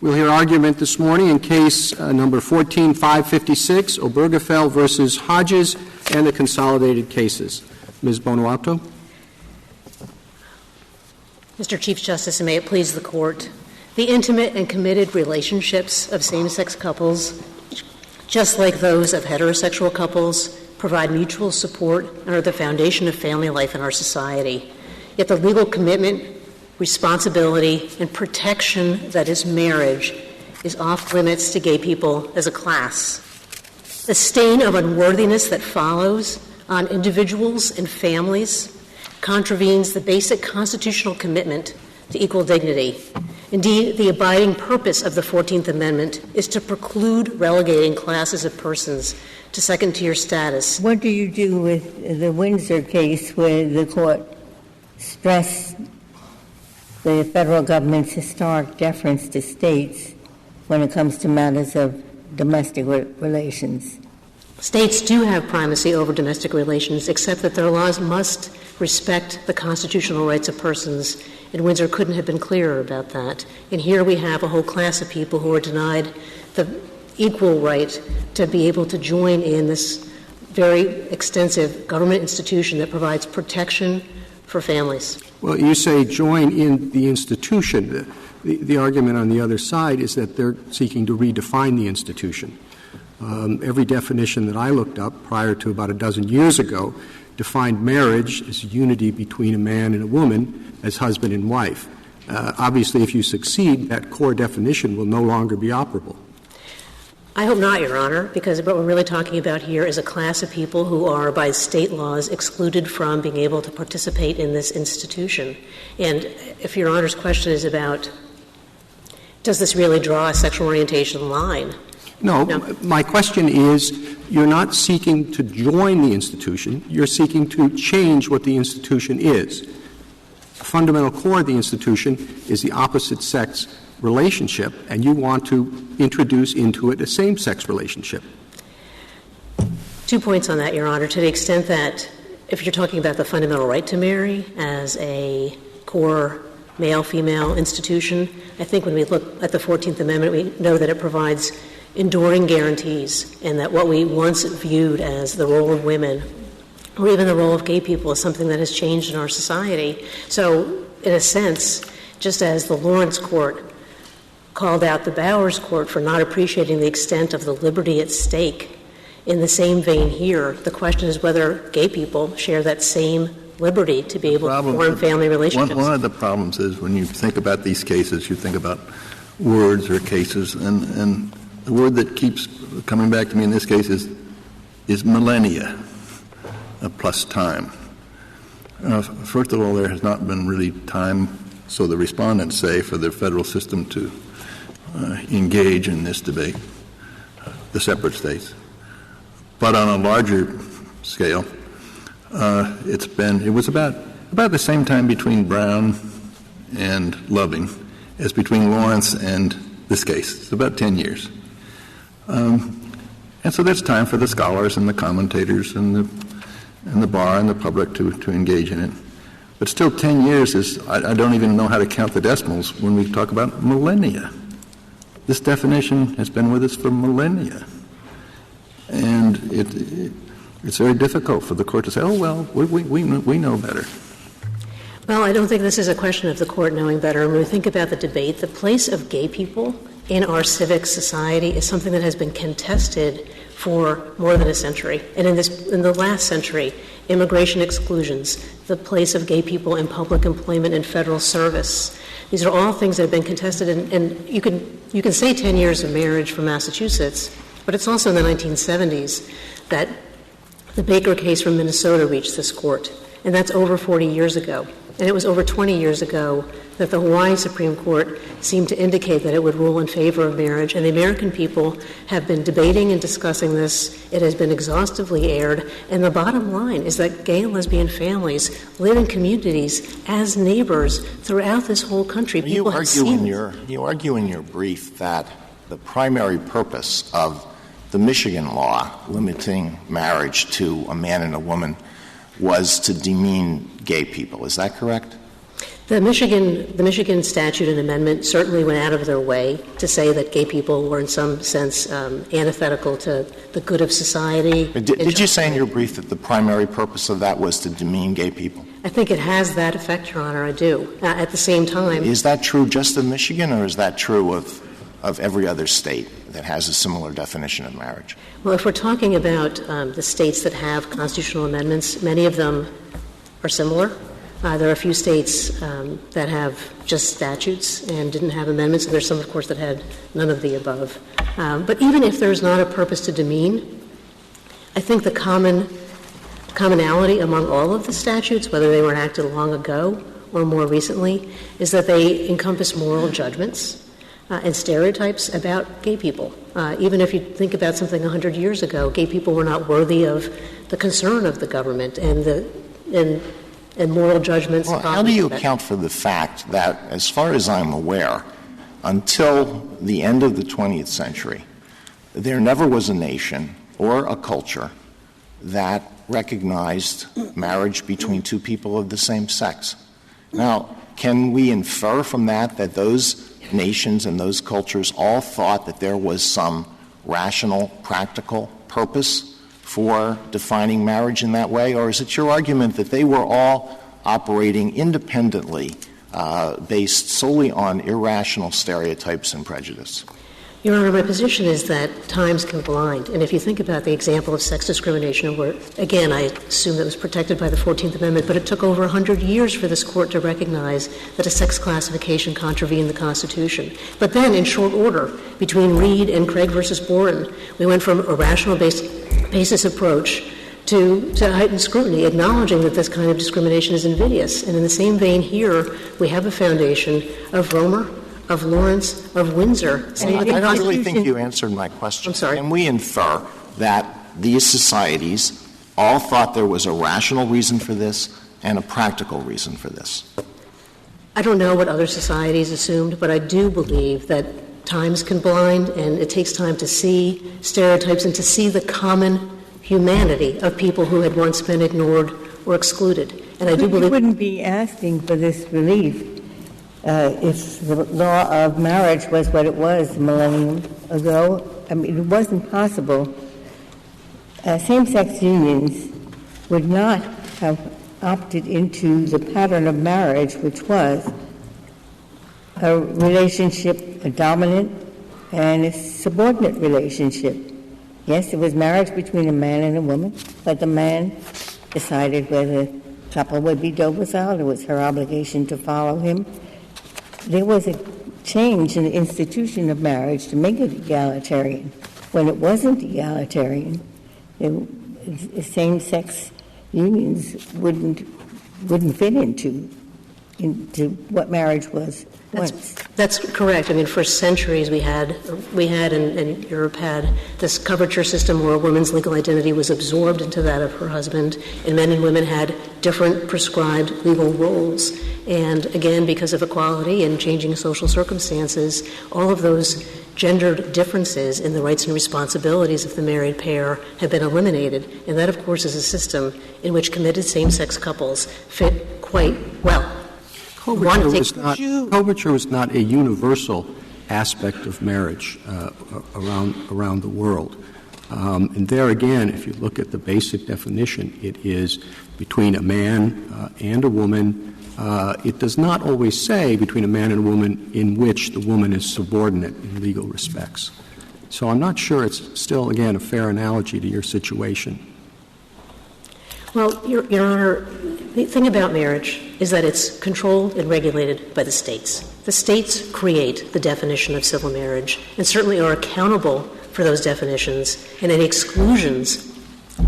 We'll hear argument this morning in case number 14-556, Obergefell versus Hodges, and the consolidated cases. Ms. Bonauto. Mr. Chief Justice, and may it please the Court, the intimate and committed relationships of same-sex couples, just like those of heterosexual couples, provide mutual support and are the foundation of family life in our society. Yet the legal commitment, responsibility, and protection that is marriage is off limits to gay people as a class. The stain of unworthiness that follows on individuals and families contravenes the basic constitutional commitment to equal dignity. Indeed, the abiding purpose of the 14th Amendment is to preclude relegating classes of persons to second-tier status. What do you do with the Windsor case where the Court stressed the federal government's historic deference to states when it comes to matters of domestic relations? States do have primacy over domestic relations, except that their laws must respect the constitutional rights of persons, and Windsor couldn't have been clearer about that. And here we have a whole class of people who are denied the equal right to be able to join in this very extensive government institution that provides protection for families. Well, you say join in the institution. The argument on the other side is that they're seeking to redefine the institution. Every definition that I looked up prior to about a dozen years ago defined marriage as unity between a man and a woman as husband and wife. Obviously, if you succeed, that core definition will no longer be operable. I hope not, Your Honor, because what we're really talking about here is a class of people who are, by state laws, excluded from being able to participate in this institution. And if Your Honor's question is about, does this really draw a sexual orientation line? No. My question is, you're not seeking to join the institution. You're seeking to change what the institution is. The fundamental core of the institution is the opposite sex relationship, and you want to introduce into it a same-sex relationship. 2 points on that, Your Honor. To the extent that if you're talking about the fundamental right to marry as a core male-female institution, I think when we look at the 14th Amendment, we know that it provides enduring guarantees, and that what we once viewed as the role of women or even the role of gay people is something that has changed in our society. So, in a sense, just as the Lawrence Court called out the Bowers Court for not appreciating the extent of the liberty at stake, in the same vein here, the question is whether gay people share that same liberty to be able to form family relationships. One of the problems is when you think about these cases, you think about words or cases, and the word that keeps coming back to me in this case is millennia plus time. First of all, there has not been really time, so the respondents say, for the federal system to engage in this debate, the separate states. But on a larger scale, it was about the same time between Brown and Loving as between Lawrence and this case. It's about 10 years. And so there's time for the scholars and the commentators and the bar and the public to engage in it. But still 10 years is, I don't even know how to count the decimals when we talk about millennia. This definition has been with us for millennia. And it's very difficult for the Court to say, oh, well, we know better. Well, I don't think this is a question of the Court knowing better. When we think about the debate, the place of gay people in our civic society is something that has been contested for more than a century. And in the last century, immigration exclusions, the place of gay people in public employment and federal service. These are all things that have been contested, and you can say 10 years of marriage for Massachusetts, but it's also in the 1970s that the Baker case from Minnesota reached this Court, and that's over 40 years ago. And it was over 20 years ago that the Hawaii Supreme Court seemed to indicate that it would rule in favor of marriage, and the American people have been debating and discussing this. It has been exhaustively aired, and the bottom line is that gay and lesbian families live in communities as neighbors throughout this whole country. You argue in your brief that the primary purpose of the Michigan law limiting marriage to a man and a woman was to demean gay people. Is that correct? The Michigan statute and amendment certainly went out of their way to say that gay people were in some sense antithetical to the good of society. Did you say in your brief that the primary purpose of that was to demean gay people? I think it has that effect, Your Honor, I do. At the same time... Is that true just of Michigan, or is that true of every other state that has a similar definition of marriage? Well, if we're talking about the states that have constitutional amendments, many of them are similar. There are a few states that have just statutes and didn't have amendments, and there's some, of course, that had none of the above. But even if there's not a purpose to demean, I think the commonality among all of the statutes, whether they were enacted long ago or more recently, is that they encompass moral judgments and stereotypes about gay people. Even if you think about something 100 years ago, gay people were not worthy of the concern of the government and moral judgments. Well, how do you account for the fact that, as far as I'm aware, until the end of the 20th century, there never was a nation or a culture that recognized marriage between two people of the same sex? Now, can we infer from that those nations and those cultures all thought that there was some rational, practical purpose for defining marriage in that way? Or is it your argument that they were all operating independently, based solely on irrational stereotypes and prejudice? Your Honor, my position is that times can blind. And if you think about the example of sex discrimination, where, again, I assume that was protected by the 14th Amendment, but it took over 100 years for this Court to recognize that a sex classification contravened the Constitution. But then, in short order, between Reed and Craig versus Boren, we went from a rational basis approach to heightened scrutiny, acknowledging that this kind of discrimination is invidious. And in the same vein here, we have a foundation of Romer, of Lawrence, of Windsor. I don't really think you answered my question. I'm sorry. Can we infer that these societies all thought there was a rational reason for this and a practical reason for this? I don't know what other societies assumed, but I do believe that times can blind, and it takes time to see stereotypes and to see the common humanity of people who had once been ignored or excluded. And I do believe... You wouldn't be asking for this relief if the law of marriage was what it was a millennium ago. I mean, it wasn't possible. Same-sex unions would not have opted into the pattern of marriage, which was a relationship, a dominant and a subordinate relationship. Yes, it was marriage between a man and a woman, but the man decided whether the couple would be domiciled. It was her obligation to follow him. There was a change in the institution of marriage to make it egalitarian. When it wasn't egalitarian, the same-sex unions wouldn't fit into what marriage was once. That's correct. I mean, for centuries we had and Europe had this coverture system where a woman's legal identity was absorbed into that of her husband, and men and women had different prescribed legal roles. And again, because of equality and changing social circumstances, all of those gendered differences in the rights and responsibilities of the married pair have been eliminated. And that, of course, is a system in which committed same-sex couples fit quite well. Coverture was not a universal aspect of marriage around the world. And there again, if you look at the basic definition, it is between a man and a woman. It does not always say between a man and a woman in which the woman is subordinate in legal respects. So I'm not sure it's still, again, a fair analogy to your situation. Well, Your Honor, the thing about marriage is that it's controlled and regulated by the states. The states create the definition of civil marriage and certainly are accountable for those definitions and any exclusions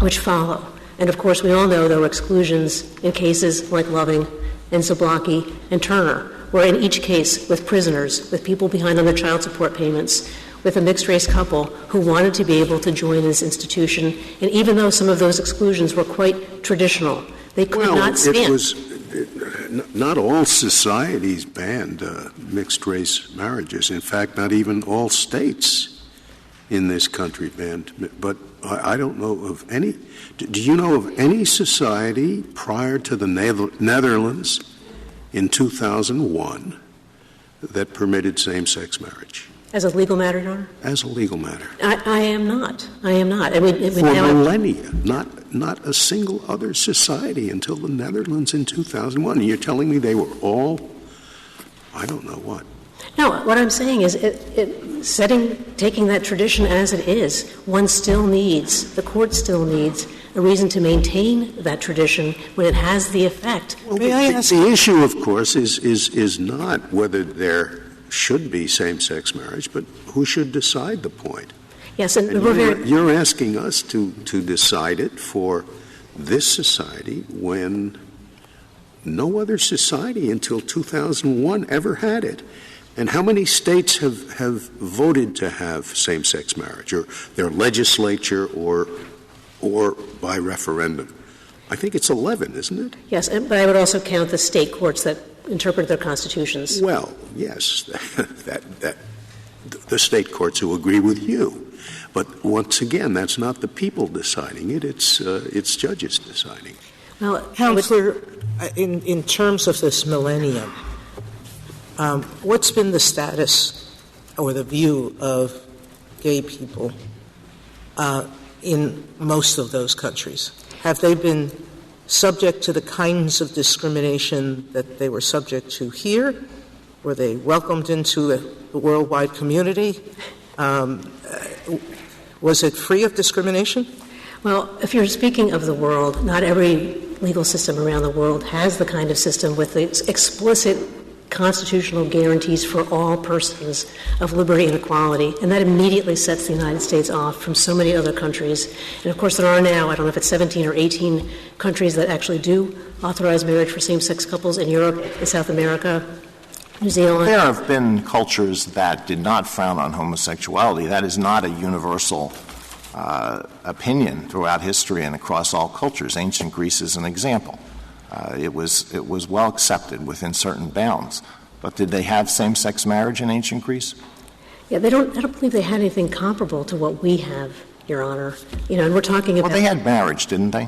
which follow. And, of course, we all know there were exclusions in cases like Loving and Zablocki and Turner, where in each case with prisoners, with people behind on their child support payments, with a mixed-race couple who wanted to be able to join this institution. And even though some of those exclusions were quite traditional, they could not stand. Not all societies banned mixed-race marriages. In fact, not even all states in this country banned. But I don't know of any. Do you know of any society prior to the Netherlands in 2001 that permitted same-sex marriage? As a legal matter, Your Honor? As a legal matter. I am not. I am not. I mean, for millennia, not a single other society until the Netherlands in 2001. And you're telling me they were all, I don't know what. No, what I'm saying is taking that tradition as it is, the court still needs a reason to maintain that tradition when it has the effect. Well, the issue, of course, is not whether there should be same-sex marriage, but who should decide the point? Yes, and you're asking us to decide it for this society when no other society until 2001 ever had it. And how many states have voted to have same-sex marriage, or their legislature, or by referendum? I think it's 11, isn't it? Yes, but I would also count the state courts that interpret their constitutions. Well, yes, that the state courts who agree with you. But once again, that's not the people deciding it; it's judges deciding. Well, Counselor, in terms of this millennium, what's been the status or the view of gay people in most of those countries? Have they been subject to the kinds of discrimination that they were subject to here? Were they welcomed into the worldwide community? Was it free of discrimination? Well, if you're speaking of the world, not every legal system around the world has the kind of system with the explicit constitutional guarantees for all persons of liberty and equality, and that immediately sets the United States off from so many other countries. And, of course, there are now, I don't know if it's 17 or 18 countries that actually do authorize marriage for same-sex couples in Europe, in South America, New Zealand. There have been cultures that did not frown on homosexuality. That is not a universal opinion throughout history and across all cultures. Ancient Greece is an example. It was well accepted within certain bounds. But did they have same-sex marriage in ancient Greece? Yeah, I don't believe they had anything comparable to what we have, Your Honor. And we're talking about... Well, they had marriage, didn't they?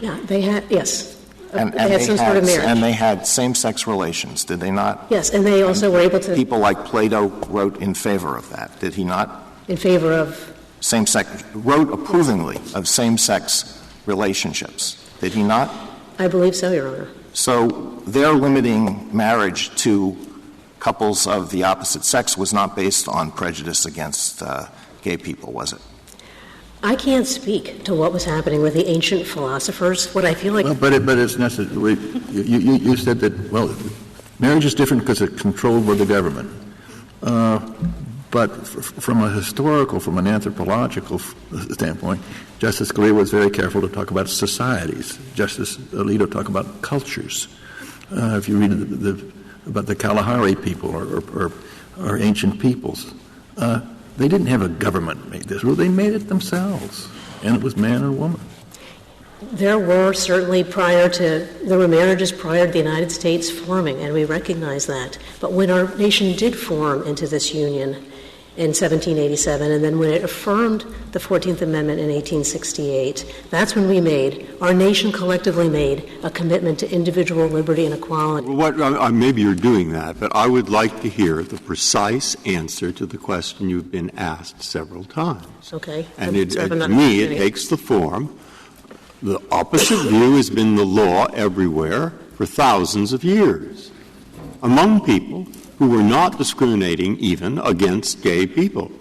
Yeah, they had, yes. And they had some sort of marriage. And they had same-sex relations, did they not? Yes, and they also were able to... People like Plato wrote in favor of that, did he not? In favor of... Same-sex, wrote approvingly of same-sex relationships, did he not? I believe so, Your Honor. So their limiting marriage to couples of the opposite sex was not based on prejudice against gay people, was it? I can't speak to what was happening with the ancient philosophers. What I feel like... Well, but it's necessary. You said that, well, marriage is different because it's controlled by the government. But from a historical, from an anthropological standpoint, Justice Scalia was very careful to talk about societies. Justice Alito talked about cultures. If you read about the Kalahari people or ancient peoples, they didn't have a government make this rule. They made it themselves, and it was man and woman. There were certainly there were marriages prior to the United States forming, and we recognize that. But when our nation did form into this union in 1787, and then when it affirmed the 14th Amendment in 1868, that's when our nation collectively made a commitment to individual liberty and equality. Maybe you're doing that, but I would like to hear the precise answer to the question you've been asked several times. Okay. And to me, it takes the form. The opposite view has been the law everywhere for thousands of years among people who were not discriminating even against gay people.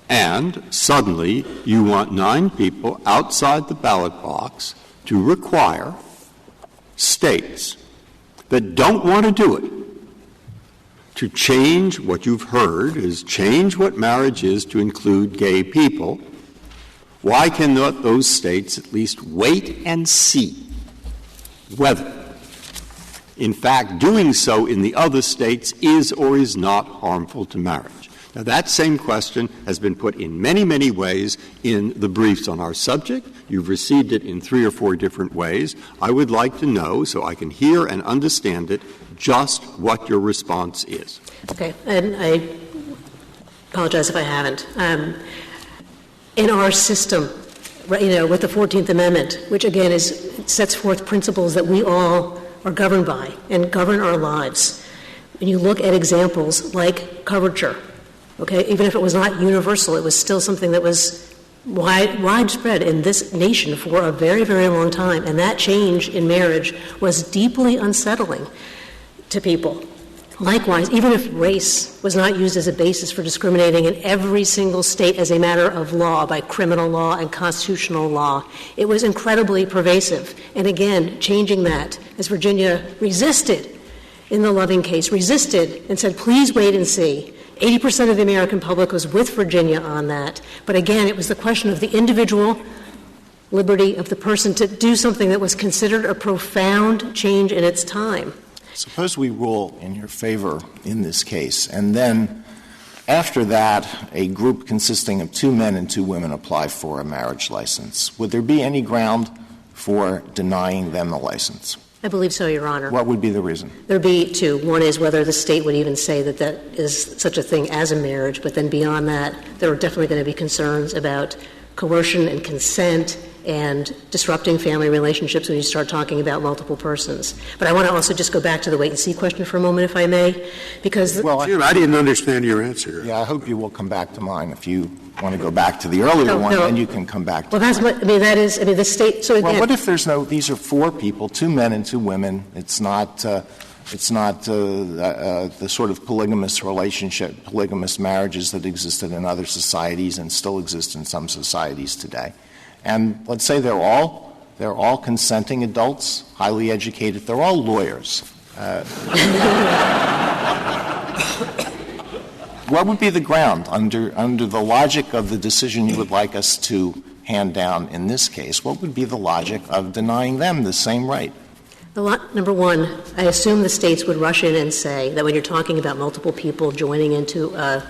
And suddenly you want 9 people outside the ballot box to require states that don't want to do it to change what you've heard is change what marriage is to include gay people. Why cannot those states at least wait and see whether, in fact, doing so in the other states is or is not harmful to marriage? Now, that same question has been put in many, many ways in the briefs on our subject. You've received it in 3 or 4 different ways. I would like to know, so I can hear and understand it, just what your response is. Okay. And I apologize if I haven't. In our system, with the 14th Amendment, which again sets forth principles that we all or govern by and govern our lives. When you look at examples like coverture, okay, even if it was not universal, it was still something that was widespread in this nation for a very, very long time, and that change in marriage was deeply unsettling to people. Likewise, even if race was not used as a basis for discriminating in every single state as a matter of law by criminal law and constitutional law, it was incredibly pervasive. And again, changing that, as Virginia resisted in the Loving case, resisted and said, please wait and see. 80% of the American public was with Virginia on that. But again, it was the question of the individual liberty of the person to do something that was considered a profound change in its time. Suppose we rule in your favor in this case, and then after that, a group consisting of 2 men and 2 women apply for a marriage license. Would there be any ground for denying them the license? I believe so, Your Honor. What would be the reason? There would be 2. One is whether the state would even say that that is such a thing as a marriage, but then beyond that, there are definitely going to be concerns about coercion and consent and disrupting family relationships when you start talking about multiple persons. But I want to also just go back to the wait-and-see question for a moment, if I may, because Jim, I didn't understand your answer. Yeah, I hope you will come back to mine. If you want to go back to the earlier one, then you can come back to that's what, the state, so again. Well, what if there's these are 4 people, 2 men and 2 women. It's not the sort of polygamous relationship, polygamous marriages that existed in other societies and still exist in some societies today. And let's say they're all consenting adults, highly educated. They're all lawyers. What would be the ground under the logic of the decision you would like us to hand down in this case? What would be the logic of denying them the same right? Number one, I assume the states would rush in and say that when you're talking about multiple people joining into a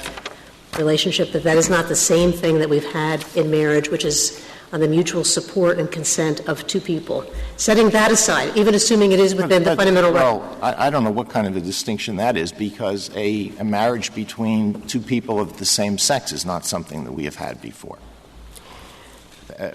relationship, that is not the same thing that we've had in marriage, which is on the mutual support and consent of 2 people. Setting that aside, even assuming it is within the fundamental right. Well, I don't know what kind of a distinction that is, because a marriage between 2 people of the same sex is not something that we have had before.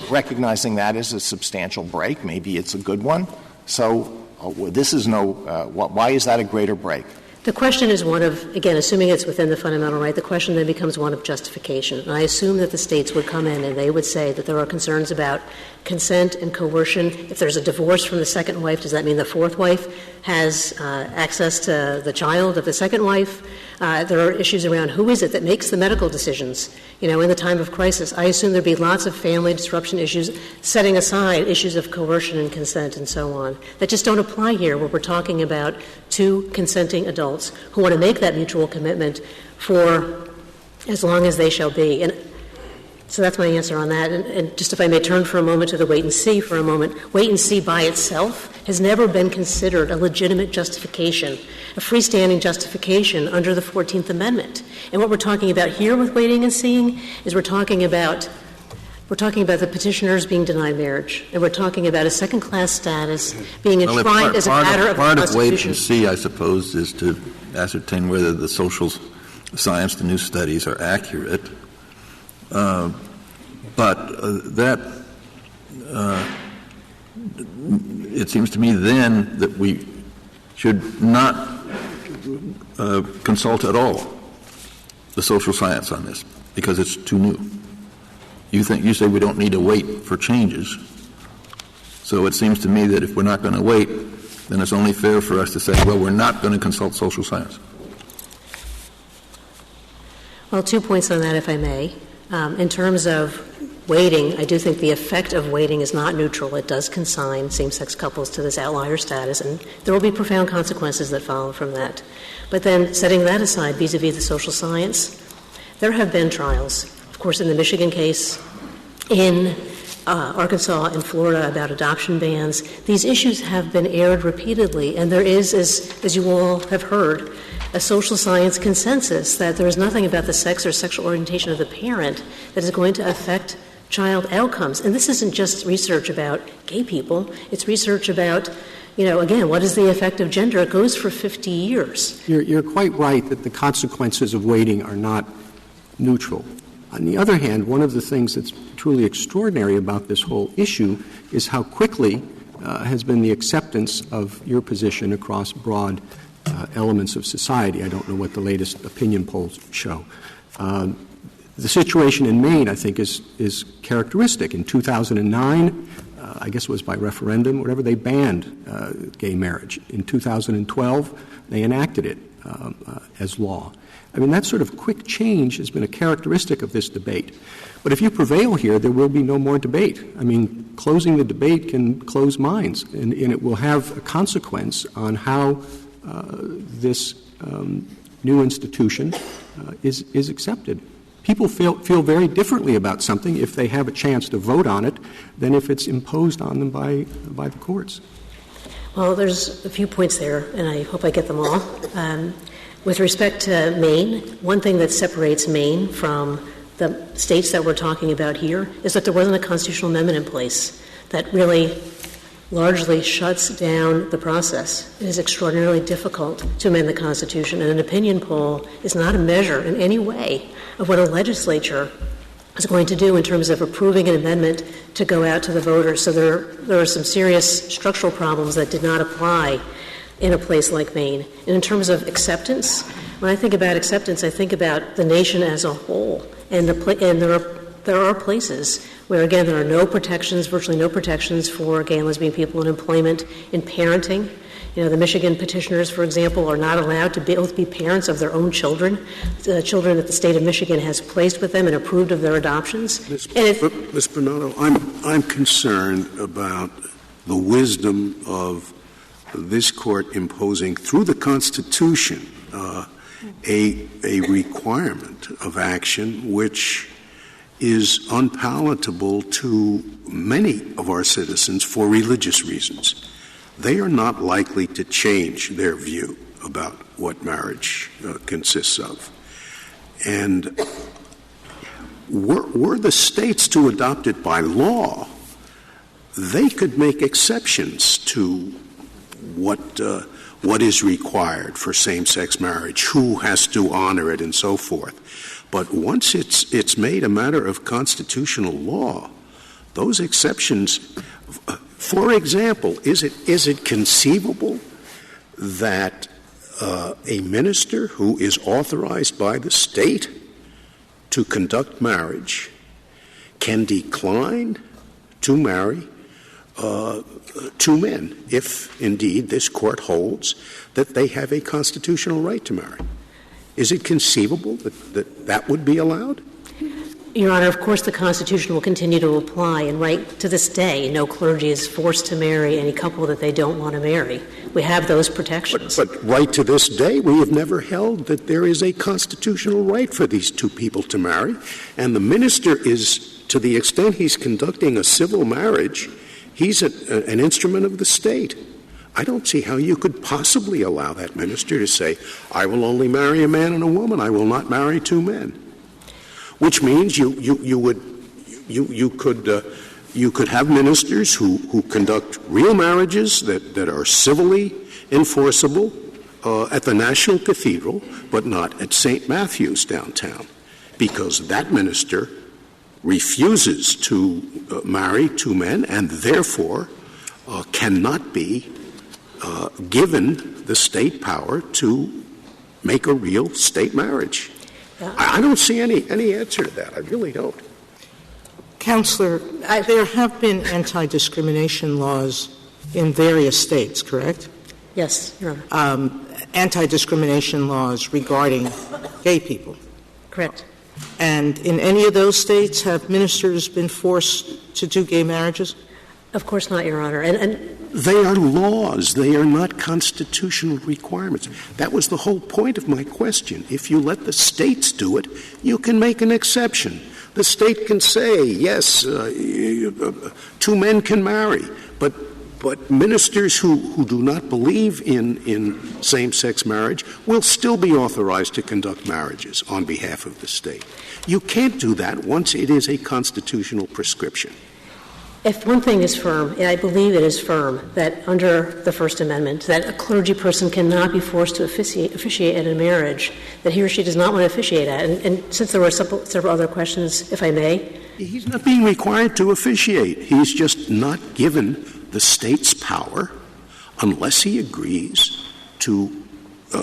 Recognizing that as a substantial break, maybe it's a good one. So this is why is that a greater break? The question is one of, again, assuming it's within the fundamental right, the question then becomes one of justification. And I assume that the states would come in and they would say that there are concerns about consent and coercion. If there's a divorce from the second wife, does that mean the fourth wife has access to the child of the second wife? There are issues around who is it that makes the medical decisions, in the time of crisis. I assume there'd be lots of family disruption issues, setting aside issues of coercion and consent and so on, that just don't apply here, where we're talking about 2 consenting adults who want to make that mutual commitment for as long as they shall be. And so that's my answer on that. And just if I may turn for a moment to the wait-and-see for a moment, wait-and-see by itself has never been considered a legitimate justification, a freestanding justification under the 14th Amendment. And what we're talking about here with waiting and seeing is we're talking about the petitioners being denied marriage, and we're talking about a second-class status being enshrined as a matter of the Constitution. Part of wait and see, I suppose, is to ascertain whether the social science, the new studies, are accurate. It seems to me then that we should not consult at all the social science on this, because it's too new. You say we don't need to wait for changes. So it seems to me that if we're not going to wait, then it's only fair for us to say, well, we're not going to consult social science. Well, 2 points on that, if I may. In terms of waiting, I do think the effect of waiting is not neutral. It does consign same-sex couples to this outlier status, and there will be profound consequences that follow from that. But then setting that aside vis-a-vis the social science, there have been trials. Of course, in the Michigan case, in Arkansas and Florida about adoption bans, these issues have been aired repeatedly, and there is, as you all have heard, a social science consensus that there is nothing about the sex or sexual orientation of the parent that is going to affect child outcomes. And this isn't just research about gay people. It's research about, again, what is the effect of gender? It goes for 50 years. You're quite right that the consequences of waiting are not neutral. On the other hand, one of the things that's truly extraordinary about this whole issue is how quickly has been the acceptance of your position across broad elements of society. I don't know what the latest opinion polls show. The situation in Maine, I think, is characteristic. In 2009, I guess it was by referendum, whatever, they banned gay marriage. In 2012, they enacted it as law. I mean, that sort of quick change has been a characteristic of this debate. But if you prevail here, there will be no more debate. I mean, closing the debate can close minds, and it will have a consequence on how this new institution is accepted. People feel very differently about something if they have a chance to vote on it than if it's imposed on them by the courts. Well, there's a few points there, and I hope I get them all. With respect to Maine, one thing that separates Maine from the states that we're talking about here is that there wasn't a constitutional amendment in place that really largely shuts down the process. It is extraordinarily difficult to amend the Constitution, and an opinion poll is not a measure in any way of what a legislature is going to do in terms of approving an amendment to go out to the voters. So there are some serious structural problems that did not apply in a place like Maine. And in terms of acceptance, when I think about acceptance, I think about the nation as a whole. And there are places where, again, there are no protections, virtually no protections for gay and lesbian people in employment, in parenting. You know, the Michigan petitioners, for example, are not allowed to both be parents of their own children, the children that the state of Michigan has placed with them and approved of their adoptions. Ms. Bonauto, I'm concerned about the wisdom of this Court imposing through the Constitution a requirement of action which is unpalatable to many of our citizens for religious reasons. They are not likely to change their view about what marriage consists of. And were the states to adopt it by law, they could make exceptions to what is required for same-sex marriage, who has to honor it, and so forth. But once it's made a matter of constitutional law, those exceptions, for example, is it conceivable that a minister who is authorized by the state to conduct marriage can decline to marry two men if, indeed, this Court holds that they have a constitutional right to marry? Is it conceivable that would be allowed? Your Honor, of course the Constitution will continue to apply, and right to this day, no clergy is forced to marry any couple that they don't want to marry. We have those protections. But right to this day, we have never held that there is a constitutional right for these two people to marry, and the minister is, to the extent he's conducting a civil marriage, he's an instrument of the state. I don't see how you could possibly allow that minister to say, I will only marry a man and a woman, I will not marry two men. Which means you could have ministers who conduct real marriages that are civilly enforceable at the National Cathedral, but not at St. Matthew's downtown, because that minister refuses to marry two men and therefore cannot be given the state power to make a real state marriage. I don't see any answer to that. I really don't. Counselor, there have been anti-discrimination laws in various states, correct? Yes, Your Honor. Anti-discrimination laws regarding gay people. Correct. And in any of those states, have ministers been forced to do gay marriages? Of course not, Your Honor. And they are laws. They are not constitutional requirements. That was the whole point of my question. If you let the states do it, you can make an exception. The state can say, yes, two men can marry, but ministers who do not believe in same-sex marriage will still be authorized to conduct marriages on behalf of the state. You can't do that once it is a constitutional prescription. If one thing is firm, and I believe it is firm, that under the First Amendment, that a clergy person cannot be forced to officiate at a marriage that he or she does not want to officiate at. And since there were several other questions, if I may. He's not being required to officiate. He's just not given the state's power unless he agrees to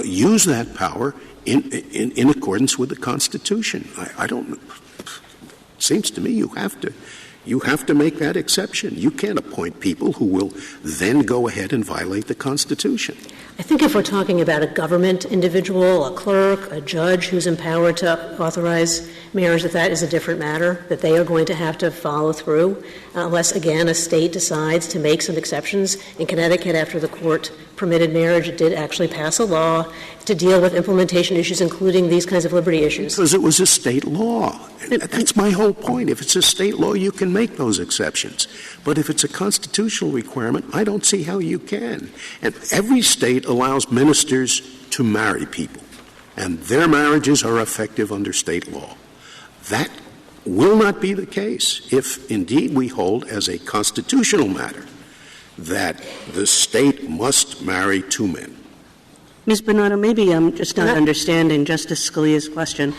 use that power in accordance with the Constitution. I don't know. It seems to me you have to make that exception. You can't appoint people who will then go ahead and violate the Constitution. I think if we're talking about a government individual, a clerk, a judge who's empowered to authorize marriage, that is a different matter, that they are going to have to follow through unless, again, a state decides to make some exceptions. In Connecticut, after the court permitted marriage, it did actually pass a law to deal with implementation issues, including these kinds of liberty issues. Because it was a state law. That's my whole point. If it's a state law, you can make those exceptions. But if it's a constitutional requirement, I don't see how you can. And every state allows ministers to marry people, and their marriages are effective under state law. That will not be the case if, indeed, we hold as a constitutional matter that the state must marry two men. Ms. Bonauto, maybe I'm just not understanding Justice Scalia's question,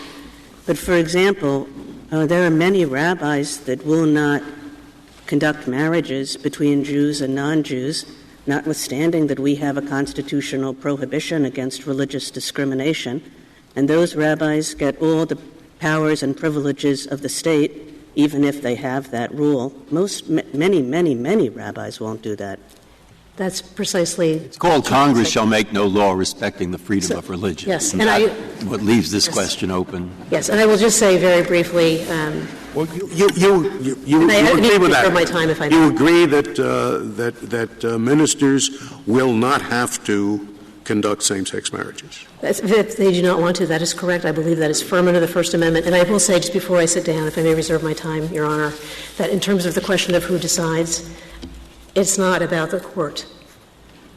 but, for example, there are many rabbis that will not conduct marriages between Jews and non-Jews, notwithstanding that we have a constitutional prohibition against religious discrimination, and those rabbis get all the powers and privileges of the state, even if they have that rule. Many rabbis won't do that. That's precisely. It's called Congress shall make no law respecting the freedom of religion. Yes, and what leaves this question open. Yes, and I will just say very briefly. Well, you agree with that? My time, if I you agree that ministers will not have to conduct same-sex marriages? If they do not want to, that is correct. I believe that is firm under the First Amendment. And I will say, just before I sit down, if I may reserve my time, Your Honor, that in terms of the question of who decides, it's not about the court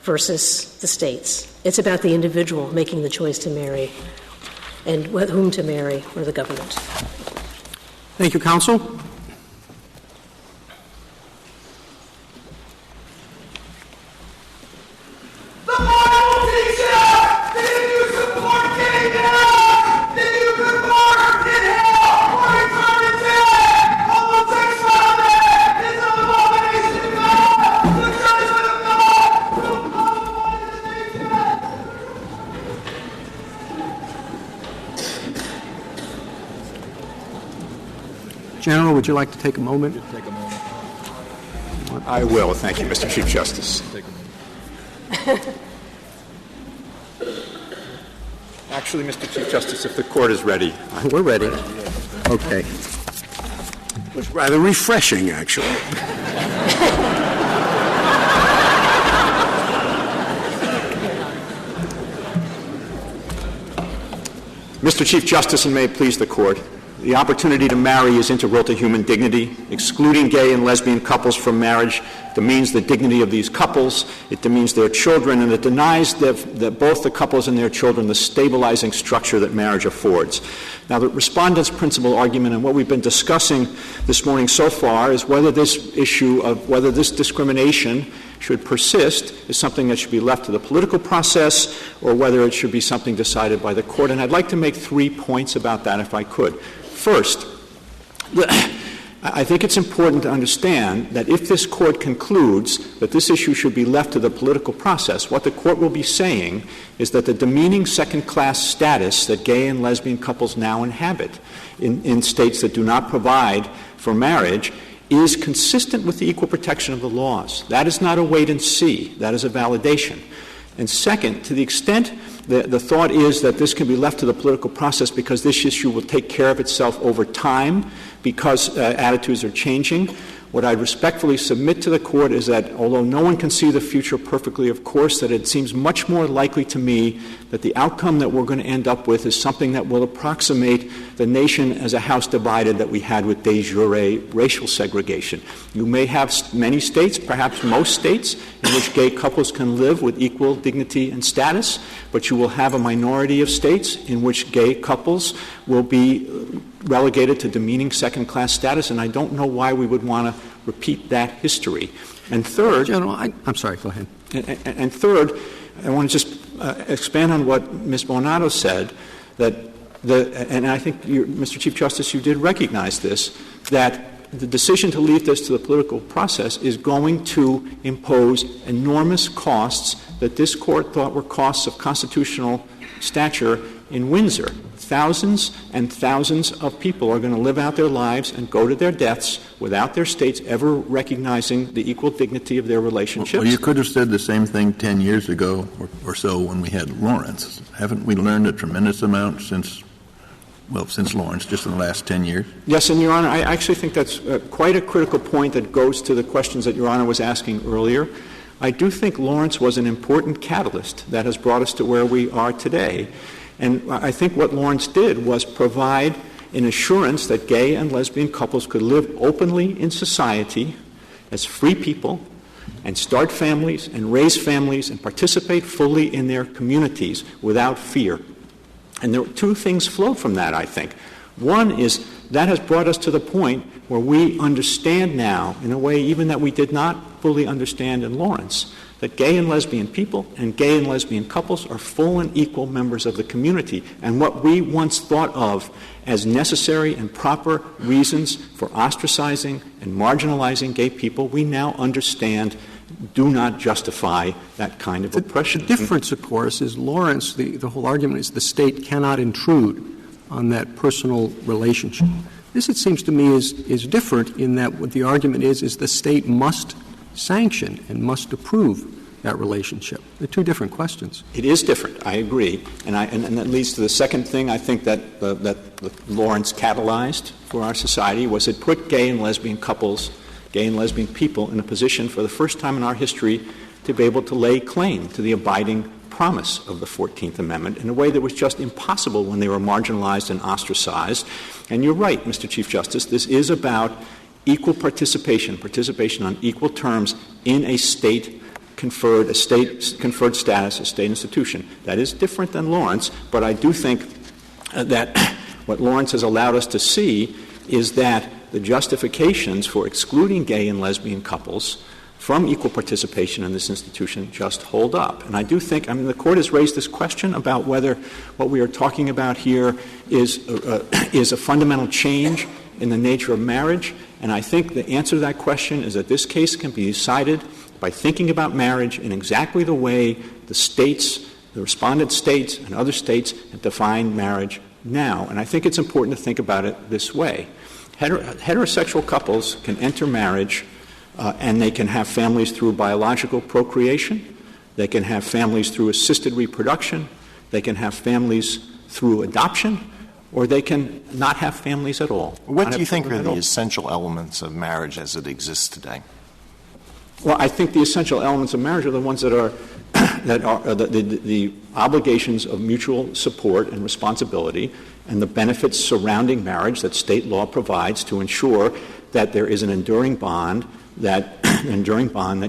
versus the states. It's about the individual making the choice to marry and whom to marry, or the government. Thank you, counsel. General, would you like to take a moment? I will. Thank you, Mr. Chief Justice. Actually, Mr. Chief Justice, if the Court is ready. We're ready. Okay. It was rather refreshing, actually. Mr. Chief Justice, and may it please the Court, the opportunity to marry is integral to human dignity. Excluding gay and lesbian couples from marriage demeans the dignity of these couples, it demeans their children, and it denies that both the couples and their children the stabilizing structure that marriage affords. Now, the respondent's principal argument and what we've been discussing this morning so far is whether this issue of whether this discrimination should persist is something that should be left to the political process or whether it should be something decided by the court. And I'd like to make 3 points about that, if I could. First, I think it's important to understand that if this Court concludes that this issue should be left to the political process, what the Court will be saying is that the demeaning second-class status that gay and lesbian couples now inhabit in states that do not provide for marriage is consistent with the equal protection of the laws. That is not a wait and see. That is a validation. And second, to the extent the thought is that this can be left to the political process because this issue will take care of itself over time because attitudes are changing, what I respectfully submit to the Court is that although no one can see the future perfectly, of course, that it seems much more likely to me that the outcome that we're going to end up with is something that will approximate the nation as a house divided that we had with de jure racial segregation. You may have many states, perhaps most states, in which gay couples can live with equal dignity and status, but you will have a minority of states in which gay couples will be relegated to demeaning second-class status, and I don't know why we would want to repeat that history. And third, General, I'm sorry, go ahead. And third, I want to just expand on what Ms. Bonauto said, and I think, Mr. Chief Justice, you did recognize this, that the decision to leave this to the political process is going to impose enormous costs that this Court thought were costs of constitutional stature in Windsor. Thousands and thousands of people are going to live out their lives and go to their deaths without their states ever recognizing the equal dignity of their relationships. Well, you could have said the same thing 10 years ago or so when we had Lawrence. Haven't we learned a tremendous amount since Lawrence, just in the last 10 years? Yes, and, Your Honor, I actually think that's quite a critical point that goes to the questions that Your Honor was asking earlier. I do think Lawrence was an important catalyst that has brought us to where we are today. And I think what Lawrence did was provide an assurance that gay and lesbian couples could live openly in society as free people and start families and raise families and participate fully in their communities without fear. And there are two things flow from that, I think. One is that has brought us to the point where we understand now, in a way even that we did not fully understand in Lawrence, that gay and lesbian people and gay and lesbian couples are full and equal members of the community. And what we once thought of as necessary and proper reasons for ostracizing and marginalizing gay people, we now understand do not justify that kind of oppression. The difference, of course, is Lawrence, the whole argument is the state cannot intrude on that personal relationship. This, it seems to me, is different in that what the argument is the state must sanction and must approve that relationship. They're two different questions. It is different. I agree. And that leads to the second thing I think that Lawrence catalyzed for our society was it put gay and lesbian couples, gay and lesbian people in a position for the first time in our history to be able to lay claim to the abiding promise of the 14th Amendment in a way that was just impossible when they were marginalized and ostracized. And you're right, Mr. Chief Justice, this is about equal participation on equal terms in a state-conferred status, a state institution. That is different than Lawrence, but I do think that what Lawrence has allowed us to see is that the justifications for excluding gay and lesbian couples from equal participation in this institution just hold up. And I do think, the Court has raised this question about whether what we are talking about here is a fundamental change in the nature of marriage. And I think the answer to that question is that this case can be decided by thinking about marriage in exactly the way the states, the respondent states and other states have defined marriage now. And I think it's important to think about it this way. Heterosexual couples can enter marriage and they can have families through biological procreation. They can have families through assisted reproduction. They can have families through adoption. Or they can not have families at all. What do you think are the essential elements of marriage as it exists today? Well, I think the essential elements of marriage are the ones that are the obligations of mutual support and responsibility and the benefits surrounding marriage that state law provides to ensure that there is an enduring bond that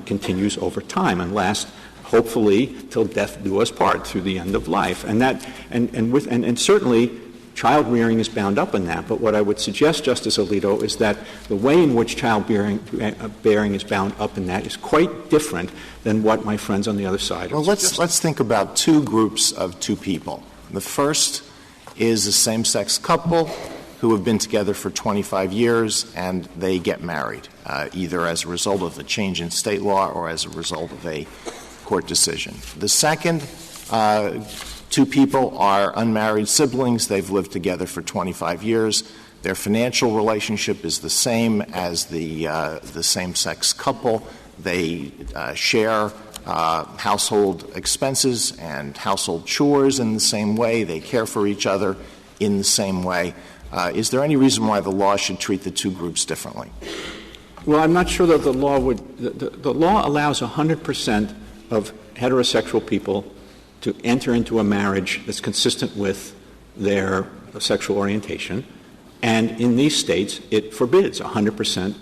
continues over time and lasts hopefully till death do us part through the end of life. And certainly child rearing is bound up in that. But what I would suggest, Justice Alito, is that the way in which child bearing is bound up in that is quite different than what my friends on the other side are suggesting. Let's think about two groups of two people. The first is a same-sex couple who have been together for 25 years and they get married, either as a result of a change in state law or as a result of a court decision. The second, two people are unmarried siblings. They've lived together for 25 years. Their financial relationship is the same as the same-sex couple. They share household expenses and household chores in the same way. They care for each other in the same way. Is there any reason why the law should treat the two groups differently? Well, I'm not sure that the law would — the law allows 100% of heterosexual people to enter into a marriage that's consistent with their sexual orientation. And in these states, it forbids 100%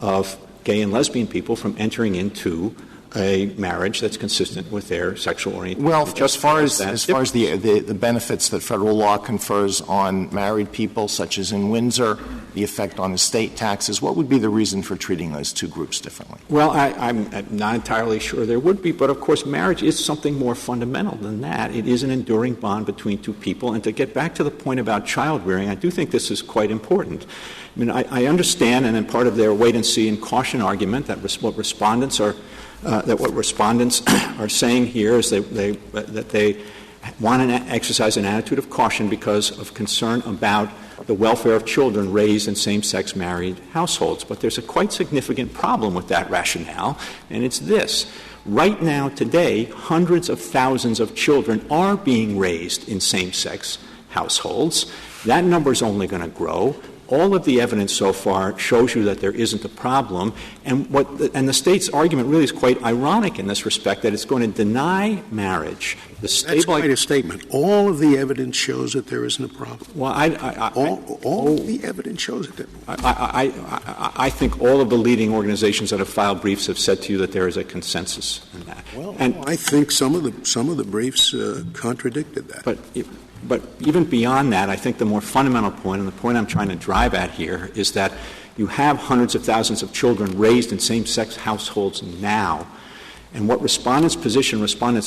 of gay and lesbian people from entering into a marriage that's consistent with their sexual orientation. Well, as far as the benefits that federal law confers on married people, such as in Windsor, the effect on estate taxes, what would be the reason for treating those two groups differently? Well, I'm not entirely sure there would be, but of course marriage is something more fundamental than that. It is an enduring bond between two people. And to get back to the point about child rearing, I do think this is quite important. I mean, I understand, and in part of their wait-and-see and caution argument, that what respondents are saying here is that they want to exercise an attitude of caution because of concern about the welfare of children raised in same-sex married households. But there's a quite significant problem with that rationale, and it's this. Right now, today, hundreds of thousands of children are being raised in same-sex households. That number is only going to grow. All of the evidence so far shows you that there isn't a problem. And the state's argument really is quite ironic in this respect, that it's going to deny marriage. That's quite a statement. All of the evidence shows that there isn't a problem. Well, all the evidence shows it. I think all of the leading organizations that have filed briefs have said to you that there is a consensus in that. Well, I think some of the briefs contradicted that. But even beyond that, I think the more fundamental point, and the point I'm trying to drive at here, is that you have hundreds of thousands of children raised in same-sex households now. And what respondents'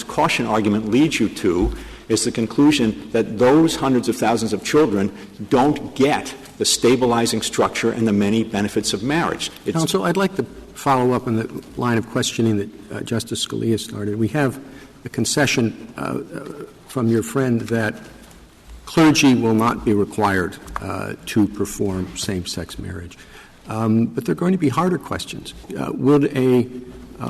caution argument leads you to is the conclusion that those hundreds of thousands of children don't get the stabilizing structure and the many benefits of marriage. Counsel, I'd like to follow up on the line of questioning that Justice Scalia started. We have a concession from your friend that clergy will not be required to perform same-sex marriage. But there are going to be harder questions. Would a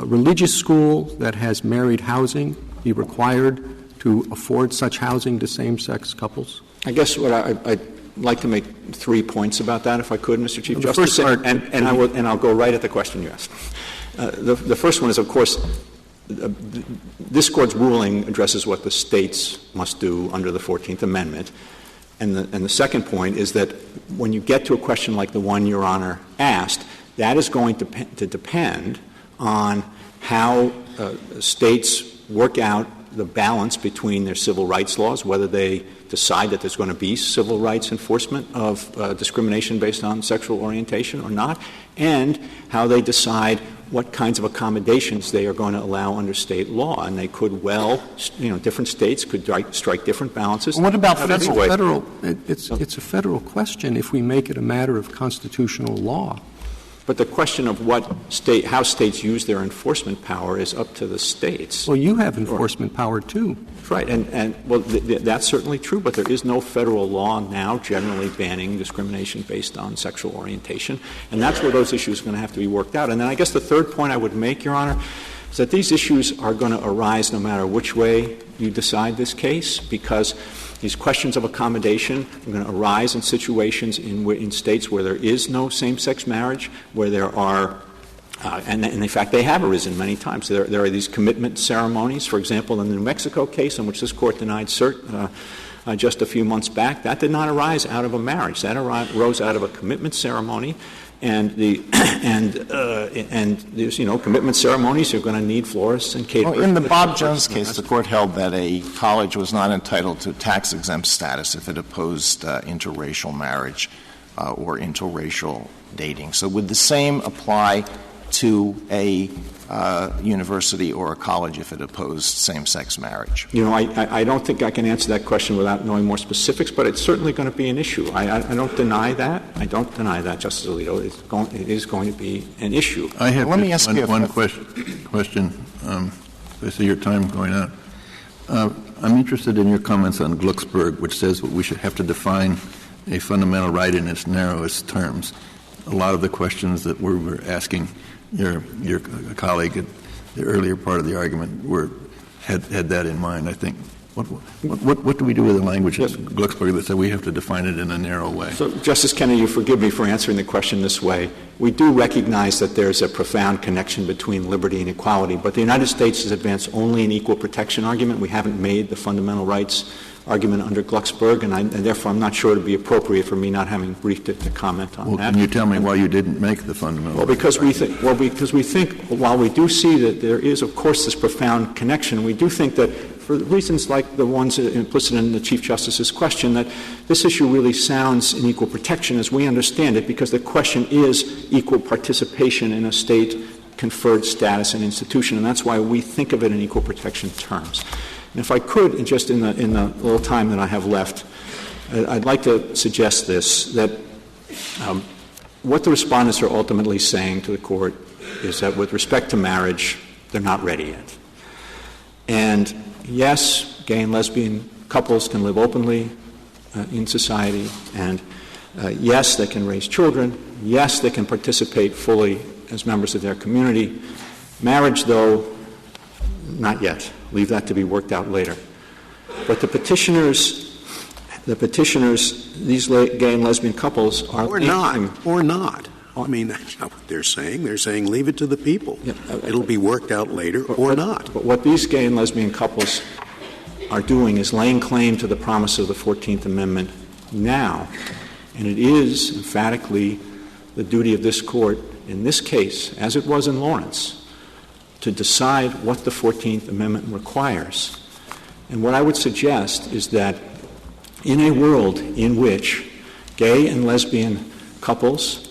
religious school that has married housing be required to afford such housing to same-sex couples? I guess what I'd like to make 3 points about that, if I could, Mr. Chief Justice, and I'll go right at the question you asked. The first one is, of course, this Court's ruling addresses what the states must do under the 14th Amendment. And the second point is that when you get to a question like the one Your Honor asked, that is going to depend on how states work out the balance between their civil rights laws, whether they decide that there's going to be civil rights enforcement of discrimination based on sexual orientation or not, and how they decide what kinds of accommodations they are going to allow under state law. And they could different states could strike different balances. What about federal? It's a federal question if we make it a matter of constitutional law. But the question of how states use their enforcement power is up to the states. Well, you have enforcement power too. Right, and that's certainly true, but there is no federal law now generally banning discrimination based on sexual orientation, and that's where those issues are going to have to be worked out. And then I guess the third point I would make, Your Honor, is that these issues are going to arise no matter which way you decide this case, because these questions of accommodation are going to arise in situations in states where there is no same-sex marriage, where there are and in fact, they have arisen many times. There are these commitment ceremonies. For example, in the New Mexico case, in which this Court denied cert just a few months back, that did not arise out of a marriage. That arose out of a commitment ceremony. And there's, commitment ceremonies are going to need florists and caterers. Well, in the Bob Jones case, the Court held that a college was not entitled to tax-exempt status if it opposed interracial marriage or interracial dating. So would the same apply to a university or a college if it opposed same-sex marriage? I don't think I can answer that question without knowing more specifics, but it's certainly going to be an issue. I don't deny that. I don't deny that, Justice Alito. It is going to be an issue. I have one question. I see your time going out. I'm interested in your comments on Glucksberg, which says we should have to define a fundamental right in its narrowest terms. A lot of the questions that we were asking your colleague at the earlier part of the argument had that in mind. I think What do we do with the language in Glucksberg that said we have to define it in a narrow way? So, Justice Kennedy, you forgive me for answering the question this way. We do recognize that there's a profound connection between liberty and equality, but the United States has advanced only an equal protection argument. We haven't made the fundamental rights argument under Glucksberg, and therefore I'm not sure it would be appropriate for me not having briefed it to comment on that. Can you tell me why you didn't make the fundamental Well, because we think, while we do see that there is, of course, this profound connection, we do think that for reasons like the ones implicit in the Chief Justice's question, that this issue really sounds in equal protection as we understand it, because the question is equal participation in a state-conferred status and institution, and that's why we think of it in equal protection terms. And if I could, just in the little time that I have left, I'd like to suggest this, that what the respondents are ultimately saying to the Court is that with respect to marriage, they're not ready yet. And yes, gay and lesbian couples can live openly in society, and yes, they can raise children. Yes, they can participate fully as members of their community. Marriage, though, not yet. Leave that to be worked out later. But the petitioners, these gay and lesbian couples are... Or not. I mean, that's not what they're saying. They're saying leave it to the people. Yeah, it'll be worked out later or not. But what these gay and lesbian couples are doing is laying claim to the promise of the 14th Amendment now. And it is emphatically the duty of this Court in this case, as it was in Lawrence, to decide what the 14th Amendment requires. And what I would suggest is that in a world in which gay and lesbian couples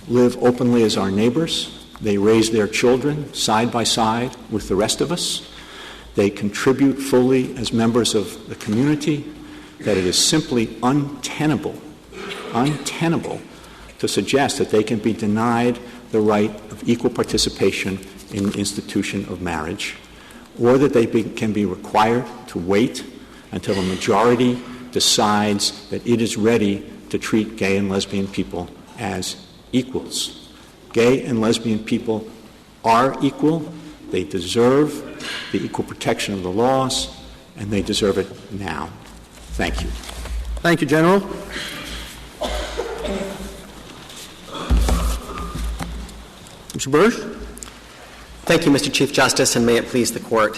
live openly as our neighbors, they raise their children side by side with the rest of us, they contribute fully as members of the community, that it is simply untenable to suggest that they can be denied the right of equal participation in the institution of marriage, or that they can be required to wait until a majority decides that it is ready to treat gay and lesbian people as equals. Gay and lesbian people are equal. They deserve the equal protection of the laws, and they deserve it now. Thank you. Thank you, General. Mr. Bursch? Thank you, Mr. Chief Justice, and may it please the Court.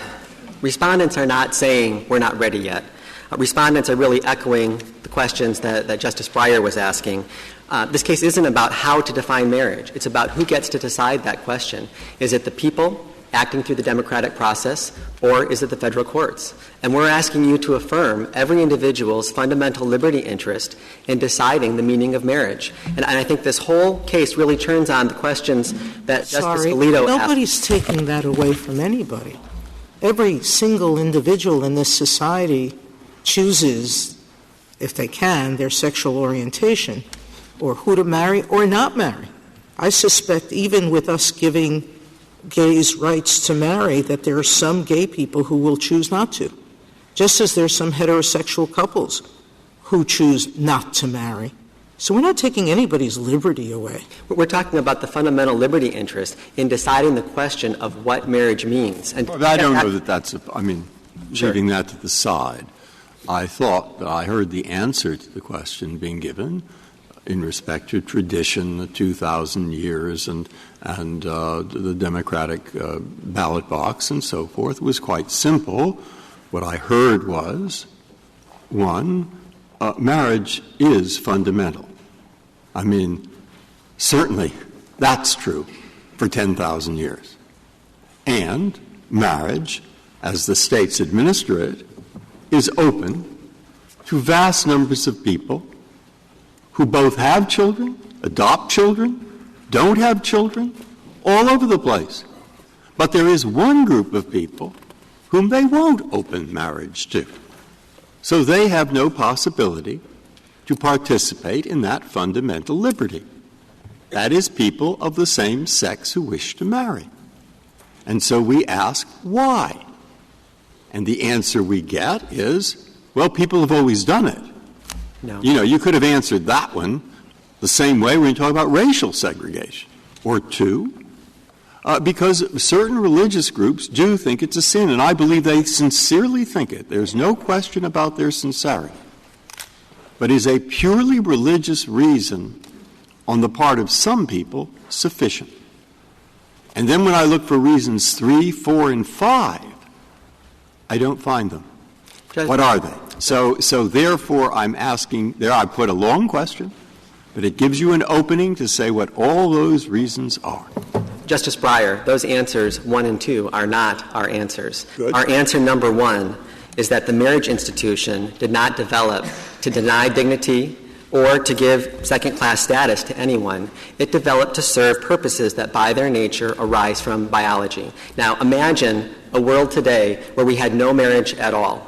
Respondents are not saying we're not ready yet. Respondents are really echoing the questions that Justice Breyer was asking. This case isn't about how to define marriage. It's about who gets to decide that question. Is it the people acting through the democratic process, or is it the federal courts? And we're asking you to affirm every individual's fundamental liberty interest in deciding the meaning of marriage. And I think this whole case really turns on the questions that Justice Alito asked. Nobody's taking that away from anybody. Every single individual in this society chooses, if they can, their sexual orientation, or who to marry or not marry. I suspect even with us giving gays rights to marry, that there are some gay people who will choose not to, just as there's some heterosexual couples who choose not to marry. So we're not taking anybody's liberty away. We're talking about the fundamental liberty interest in deciding the question of what marriage means. And I don't know that that's sure. Leaving that to the side. I thought that I heard the answer to the question being given in respect to tradition, the 2,000 years, and the democratic ballot box and so forth was quite simple. What I heard was, one, marriage is fundamental. I mean, certainly that's true for 10,000 years. And marriage, as the states administer it, is open to vast numbers of people who both have children, adopt children, don't have children, all over the place. But there is one group of people whom they won't open marriage to. So they have no possibility to participate in that fundamental liberty. That is people of the same sex who wish to marry. And so we ask, why? And the answer we get is, well, people have always done it. No. You know, you could have answered that one the same way when you talk about racial segregation. Or two, because certain religious groups do think it's a sin, and I believe they sincerely think it. There's no question about their sincerity. But is a purely religious reason on the part of some people sufficient? And then when I look for reasons 3, 4, and 5, I don't find them. What are they? So therefore, I'm asking there. I put a long question, but it gives you an opening to say what all those reasons are. Justice Breyer, those answers 1 and 2 are not our answers. Good. Our answer number 1 is that the marriage institution did not develop to deny dignity or to give second-class status to anyone. It developed to serve purposes that by their nature arise from biology. Now, imagine a world today where we had no marriage at all.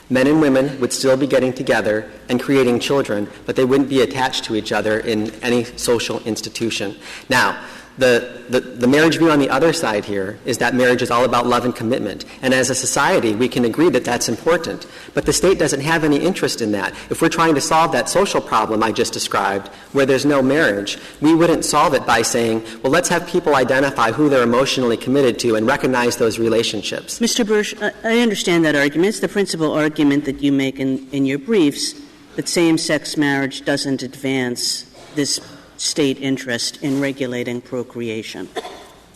Men and women would still be getting together and creating children, but they wouldn't be attached to each other in any social institution. Now, the marriage view on the other side here is that marriage is all about love and commitment. And as a society, we can agree that that's important. But the state doesn't have any interest in that. If we're trying to solve that social problem I just described, where there's no marriage, we wouldn't solve it by saying, well, let's have people identify who they're emotionally committed to and recognize those relationships. Mr. Bursch, I understand that argument. It's the principal argument that you make in your briefs, that same-sex marriage doesn't advance this state interest in regulating procreation.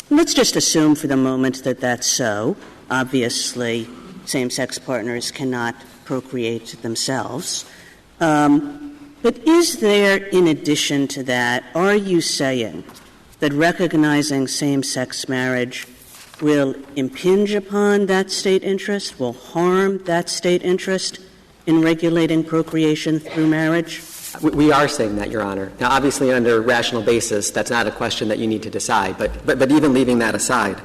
Let's just assume for the moment that that's so. Obviously, same-sex partners cannot procreate themselves. But is there, in addition to that, are you saying that recognizing same-sex marriage will impinge upon that state interest, will harm that state interest in regulating procreation through marriage? We are saying that, Your Honor. Now, obviously, under rational basis, that's not a question that you need to decide. But even leaving that aside,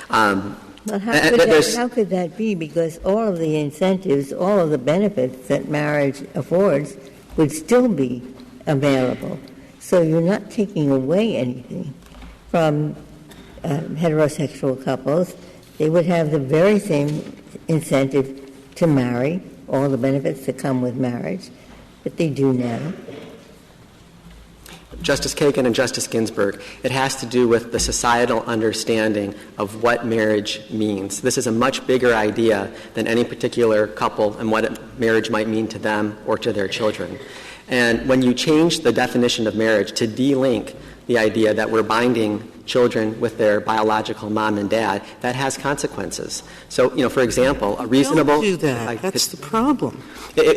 well, how could that be? Because all of the incentives, all of the benefits that marriage affords would still be available. So you're not taking away anything from heterosexual couples. They would have the very same incentive to marry, all the benefits that come with marriage, that they do now. Justice Kagan and Justice Ginsburg, it has to do with the societal understanding of what marriage means. This is a much bigger idea than any particular couple and what marriage might mean to them or to their children. And when you change the definition of marriage to de-link the idea that we're binding children with their biological mom and dad, that has consequences. So, for example, a reasonable... Don't do that. That's the problem.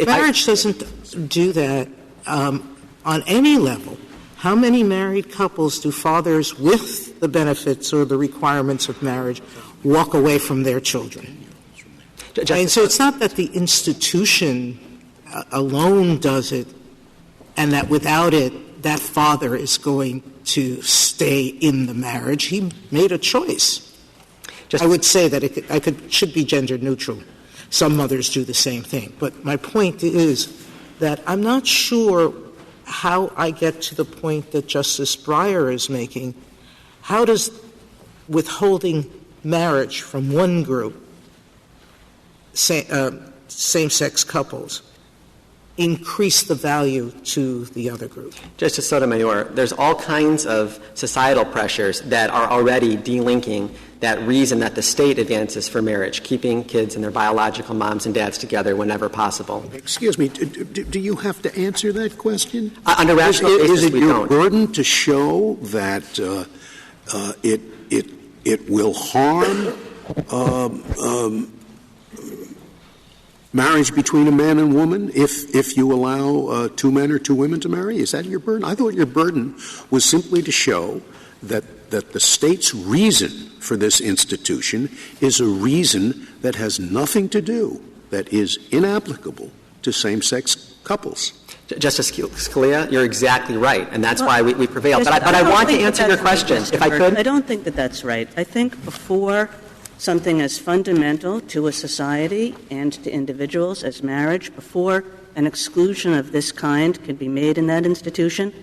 Marriage doesn't do that on any level. How many married couples do fathers with the benefits or the requirements of marriage walk away from their children? And so it's not that the institution alone does it and that without it, that father is going to stay in the marriage. He made a choice. I would say that it should be gender neutral. Some mothers do the same thing. But my point is that I'm not sure how I get to the point that Justice Breyer is making. How does withholding marriage from one group, same-sex couples, increase the value to the other group? Justice Sotomayor, there's all kinds of societal pressures that are already delinking that reason that the state advances for marriage, keeping kids and their biological moms and dads together whenever possible. Excuse me, do you have to answer that question? Under rational basis, is it we your don't. burden to show that it will harm marriage between a man and woman if you allow 2 men or 2 women to marry? Is that your burden? I thought your burden was simply to show that the state's reason for this institution is a reason that has nothing to do, that is inapplicable to same-sex couples. Justice Scalia, you're exactly right, and that's why we prevail. But I want to answer your question, if I could. I don't think that that's right. I think before something as fundamental to a society and to individuals as marriage, before an exclusion of this kind can be made in that institution,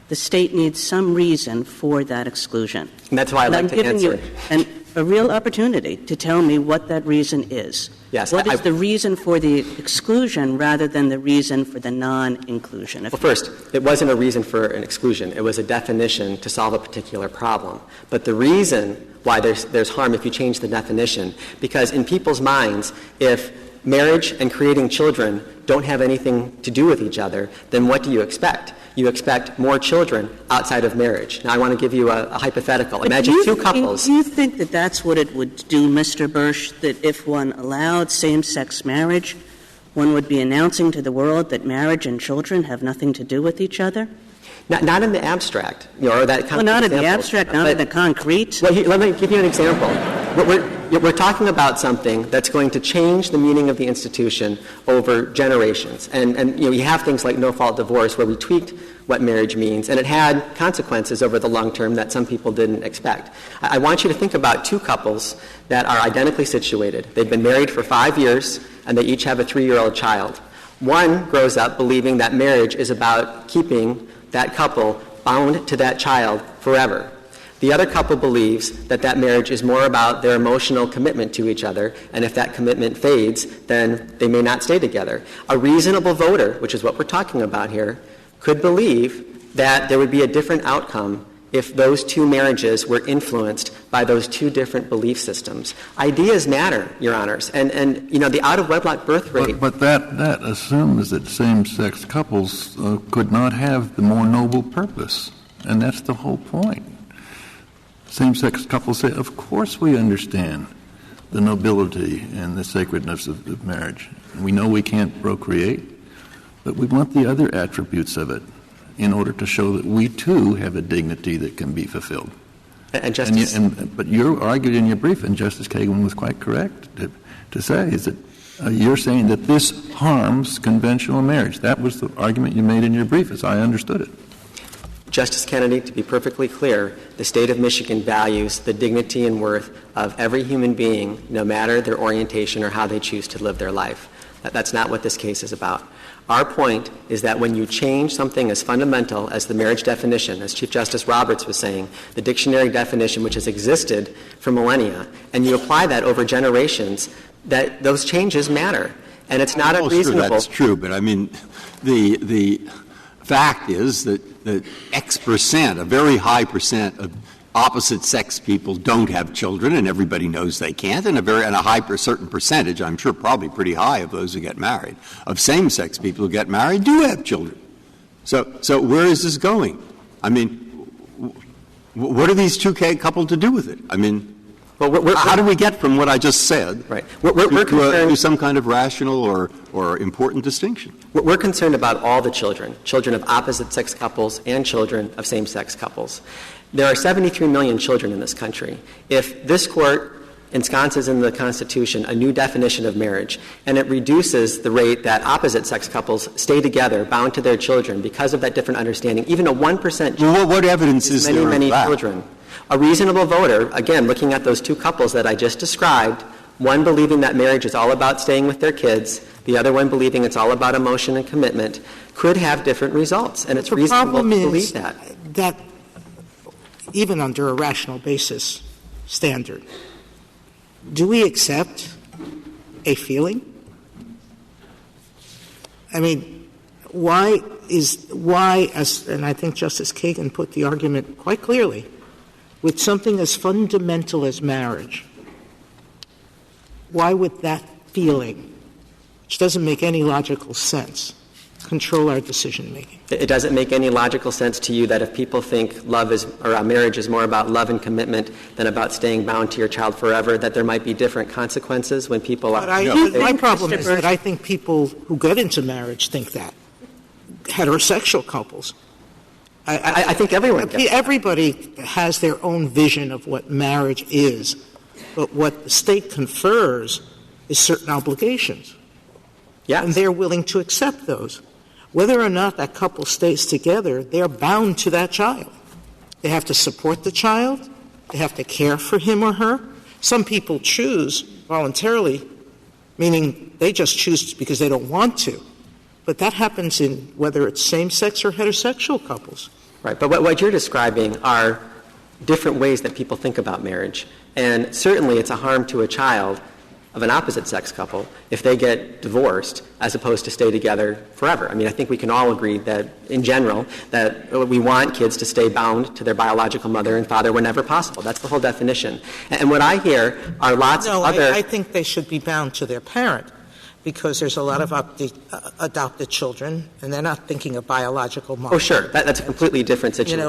the state needs some reason for that exclusion. And that's why I'd like to answer. And a real opportunity to tell me what that reason is. Yes. What is the reason for the exclusion rather than the reason for the non-inclusion? Well, first, it wasn't a reason for an exclusion. It was a definition to solve a particular problem. But the reason why there's harm if you change the definition. Because in people's minds, if marriage and creating children don't have anything to do with each other, then what do you expect? You expect more children outside of marriage. Now, I want to give you a hypothetical. Imagine two couples. Do you think that that's what it would do, Mr. Bursch, that if one allowed same-sex marriage, one would be announcing to the world that marriage and children have nothing to do with each other? Not in the abstract, or that kind of not example. In the abstract, not in the concrete. Well, let me give you an example. We're talking about something that's going to change the meaning of the institution over generations. And you have things like no-fault divorce where we tweaked what marriage means, and it had consequences over the long term that some people didn't expect. I want you to think about two couples that are identically situated. They've been married for 5 years, and they each have a 3-year-old child. One grows up believing that marriage is about keeping that couple bound to that child forever. The other couple believes that marriage is more about their emotional commitment to each other, and if that commitment fades, then they may not stay together. A reasonable voter, which is what we're talking about here, could believe that there would be a different outcome if those two marriages were influenced by those two different belief systems. Ideas matter, Your Honors, and the out-of-wedlock birth rate. But that assumes that same-sex couples could not have the more noble purpose, and that's the whole point. Same-sex couples say, of course we understand the nobility and the sacredness of marriage. We know we can't procreate, but we want the other attributes of it in order to show that we, too, have a dignity that can be fulfilled. But you argued in your brief, and Justice Kagan was quite correct to say, is that you're saying that this harms conventional marriage. That was the argument you made in your brief, as I understood it. Justice Kennedy, to be perfectly clear, the state of Michigan values the dignity and worth of every human being, no matter their orientation or how they choose to live their life. That's not what this case is about. Our point is that when you change something as fundamental as the marriage definition, as Chief Justice Roberts was saying, the dictionary definition which has existed for millennia, and you apply that over generations, that those changes matter. And it's not unreasonable. Sure, that's true, but I mean, the fact is that X percent, a very high percent of opposite-sex people don't have children, and everybody knows they can't, and a certain percentage, I'm sure probably pretty high of those who get married, of same-sex people who get married do have children. So where is this going? I mean, what are these two couples to do with it? I mean, how do we get from what I just said to some kind of rational or important distinction? We're concerned about all the children of opposite-sex couples and children of same-sex couples. There are 73 million children in this country. If this Court ensconces in the Constitution a new definition of marriage, and it reduces the rate that opposite-sex couples stay together, bound to their children, because of that different understanding, even a 1% well, what evidence is there many of that? Children. A reasonable voter, again, looking at those two couples that I just described, one believing that marriage is all about staying with their kids, the other one believing it's all about emotion and commitment, could have different results. And it's reasonable to believe that. That even under a rational basis standard, do we accept a feeling? I mean, why, and I think Justice Kagan put the argument quite clearly, with something as fundamental as marriage, why would that feeling, which doesn't make any logical sense, control our decision-making? It doesn't make any logical sense to you that if people think marriage is more about love and commitment than about staying bound to your child forever, that there might be different consequences when people are... My problem is that I think people who get into marriage think that. Heterosexual couples. I think everyone gets everybody has their own vision of what marriage is, but what the state confers is certain obligations. Yes. And they're willing to accept those. Whether or not that couple stays together, they're bound to that child. They have to support the child. They have to care for him or her. Some people choose voluntarily, meaning they just choose because they don't want to. But that happens in whether it's same-sex or heterosexual couples. Right. But what you're describing are different ways that people think about marriage. And certainly it's a harm to a child of an opposite-sex couple if they get divorced as opposed to stay together forever. I mean, I think we can all agree that, in general, that we want kids to stay bound to their biological mother and father whenever possible. That's the whole definition. And what I hear are lots of other... I think they should be bound to their parent, because there's a lot of adopted children, and they're not thinking of biological mom. Oh, sure. That's a completely different situation.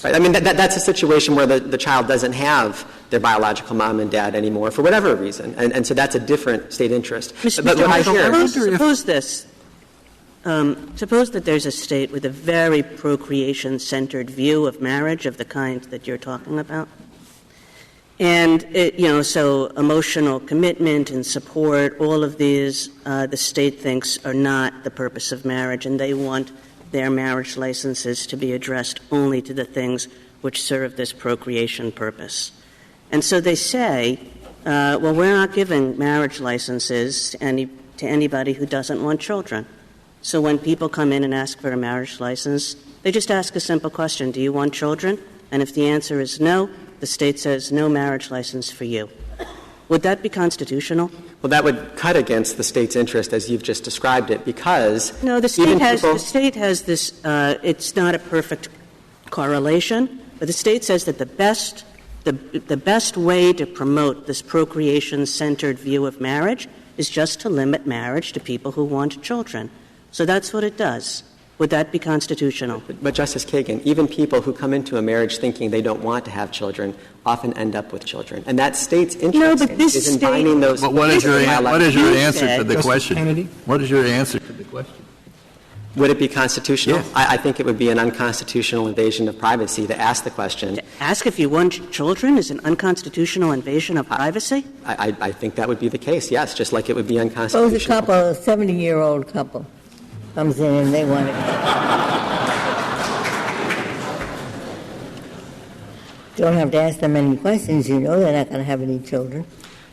Right. I mean, that's a situation where the child doesn't have their biological mom and dad anymore for whatever reason. And so that's a different state interest. Suppose this. Suppose that there's a state with a very procreation-centered view of marriage of the kind that you're talking about. And, so emotional commitment and support, all of these, the state thinks are not the purpose of marriage, and they want their marriage licenses to be addressed only to the things which serve this procreation purpose. And so they say, well, we're not giving marriage licenses to anybody who doesn't want children. So when people come in and ask for a marriage license, they just ask a simple question: do you want children? And if the answer is no, the state says no marriage license for you. Would that be constitutional? Well, that would cut against the state's interest as you've just described it, because no, the state has this. It's not a perfect correlation, but the state says that the best way to promote this procreation-centered view of marriage is just to limit marriage to people who want children. So that's what it does. Would that be constitutional? But Justice Kagan, even people who come into a marriage thinking they don't want to have children often end up with children. And that state's interest is in binding those... But what is your answer to the question? Kennedy? What is your answer to the question? Would it be constitutional? Yes. I think it would be an unconstitutional invasion of privacy to ask the question. To ask if you want children is an unconstitutional invasion of privacy? I think that would be the case, yes, just like it would be unconstitutional. Suppose a 70-year-old couple comes in and they want to... Don't have to ask them any questions. You know they're not going to have any children.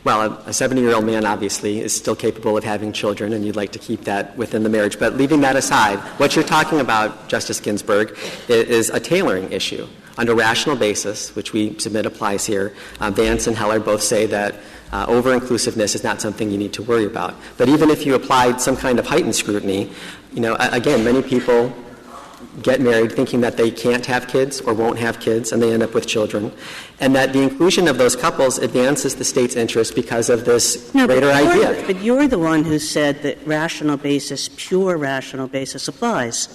Well, a 70-year-old man, obviously, is still capable of having children, and you'd like to keep that within the marriage. But leaving that aside, what you're talking about, Justice Ginsburg, is a tailoring issue. Under rational basis, which we submit applies here, Vance and Heller both say that over-inclusiveness is not something you need to worry about. But even if you applied some kind of heightened scrutiny, again, many people get married thinking that they can't have kids or won't have kids, and they end up with children, and that the inclusion of those couples advances the state's interest because of this greater idea. But you're the one who said that pure rational basis applies.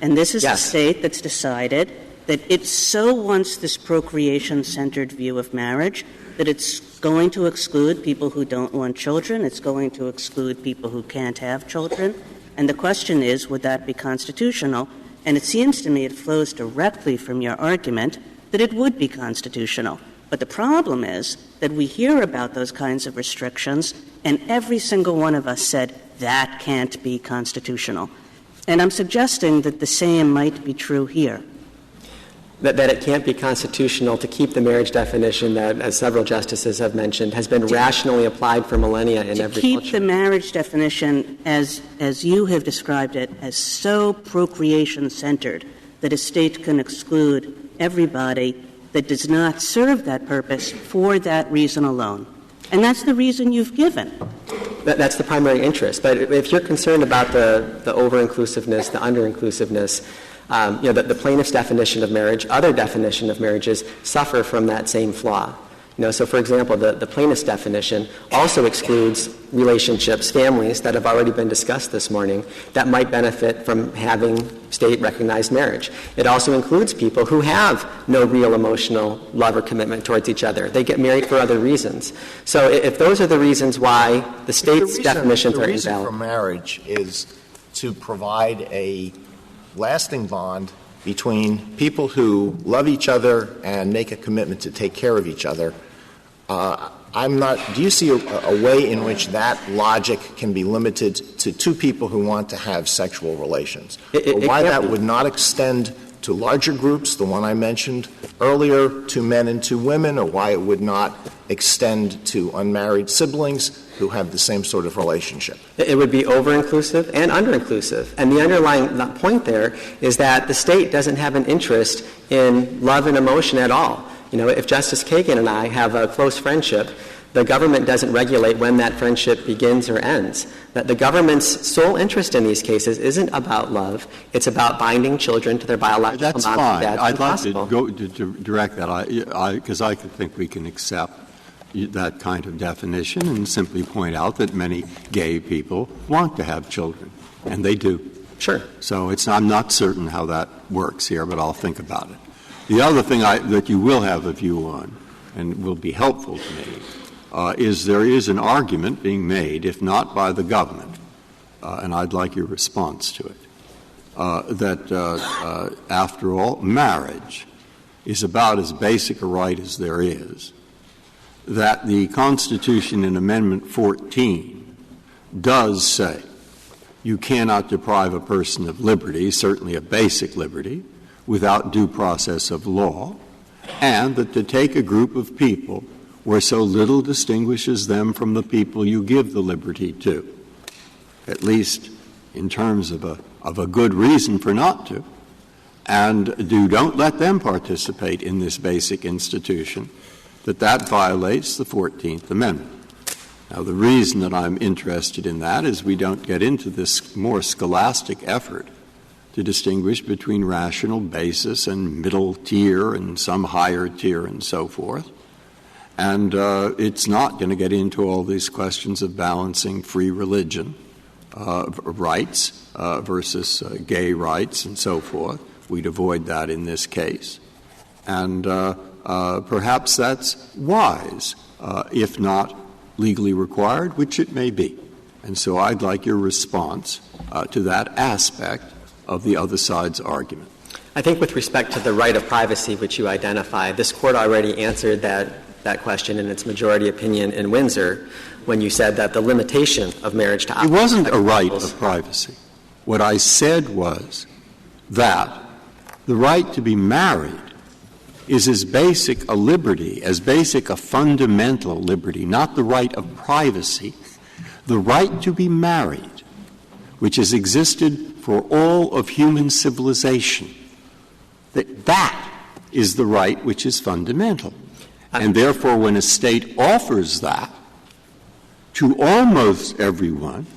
And this is a state that's decided that it so wants this procreation-centered view of marriage that it's going to exclude people who don't want children, it's going to exclude people who can't have children. And the question is, would that be constitutional? And it seems to me it flows directly from your argument that it would be constitutional. But the problem is that we hear about those kinds of restrictions, and every single one of us said, that can't be constitutional. And I'm suggesting that the same might be true here. That it can't be constitutional to keep the marriage definition that, as several justices have mentioned, has been rationally applied for millennia in every culture. To keep the marriage definition, as you have described it, as so procreation-centered that a state can exclude everybody that does not serve that purpose for that reason alone. And that's the reason you've given. That's the primary interest. But if you're concerned about the over-inclusiveness, the under-inclusiveness, the plaintiff's definition of marriage, other definition of marriages suffer from that same flaw. So, for example, the plaintiff's definition also excludes relationships, families that have already been discussed this morning that might benefit from having state-recognized marriage. It also includes people who have no real emotional love or commitment towards each other. They get married for other reasons. So if those are the reasons why the state's definitions are invalid. The reason for marriage is to provide a lasting bond between people who love each other and make a commitment to take care of each other. Do you see a way in which that logic can be limited to two people who want to have sexual relations? Why that would not extend to larger groups, the one I mentioned earlier, two men and two women, or why it would not extend to unmarried siblings who have the same sort of relationship? It would be over-inclusive and under-inclusive. And the underlying point there is that the state doesn't have an interest in love and emotion at all. If Justice Kagan and I have a close friendship, The government doesn't regulate when that friendship begins or ends. That the government's sole interest in these cases isn't about love. It's about binding children to their biological That's moms. fine. That's I'd like impossible. to go to direct that, because I could think we can accept that kind of definition and simply point out that many gay people want to have children, and they do. Sure. So I'm not certain how that works here, but I'll think about it. The other thing that you will have a view on, and will be helpful to me, is there is an argument being made, if not by the government, and I'd like your response to it, that after all, marriage is about as basic a right as there is, that the Constitution in Amendment 14 does say you cannot deprive a person of liberty, certainly a basic liberty, without due process of law, and that to take a group of people where so little distinguishes them from the people you give the liberty to, at least in terms of a good reason for not to, and don't let them participate in this basic institution, that violates the 14th Amendment. Now, the reason that I'm interested in that is we don't get into this more scholastic effort to distinguish between rational basis and middle tier and some higher tier and so forth. And it's not going to get into all these questions of balancing free religion rights versus gay rights and so forth. We'd avoid that in this case. And perhaps that's wise, if not legally required, which it may be. And so I'd like your response to that aspect of the other side's argument. I think with respect to the right of privacy which you identified, this Court already answered that question in its majority opinion in Windsor when you said that the limitation of marriage to It wasn't a right of privacy. What I said was that the right to be married is as basic a liberty, as basic a fundamental liberty, not the right of privacy, the right to be married, which has existed for all of human civilization, that is the right which is fundamental. And therefore, when a state offers that to almost everyone,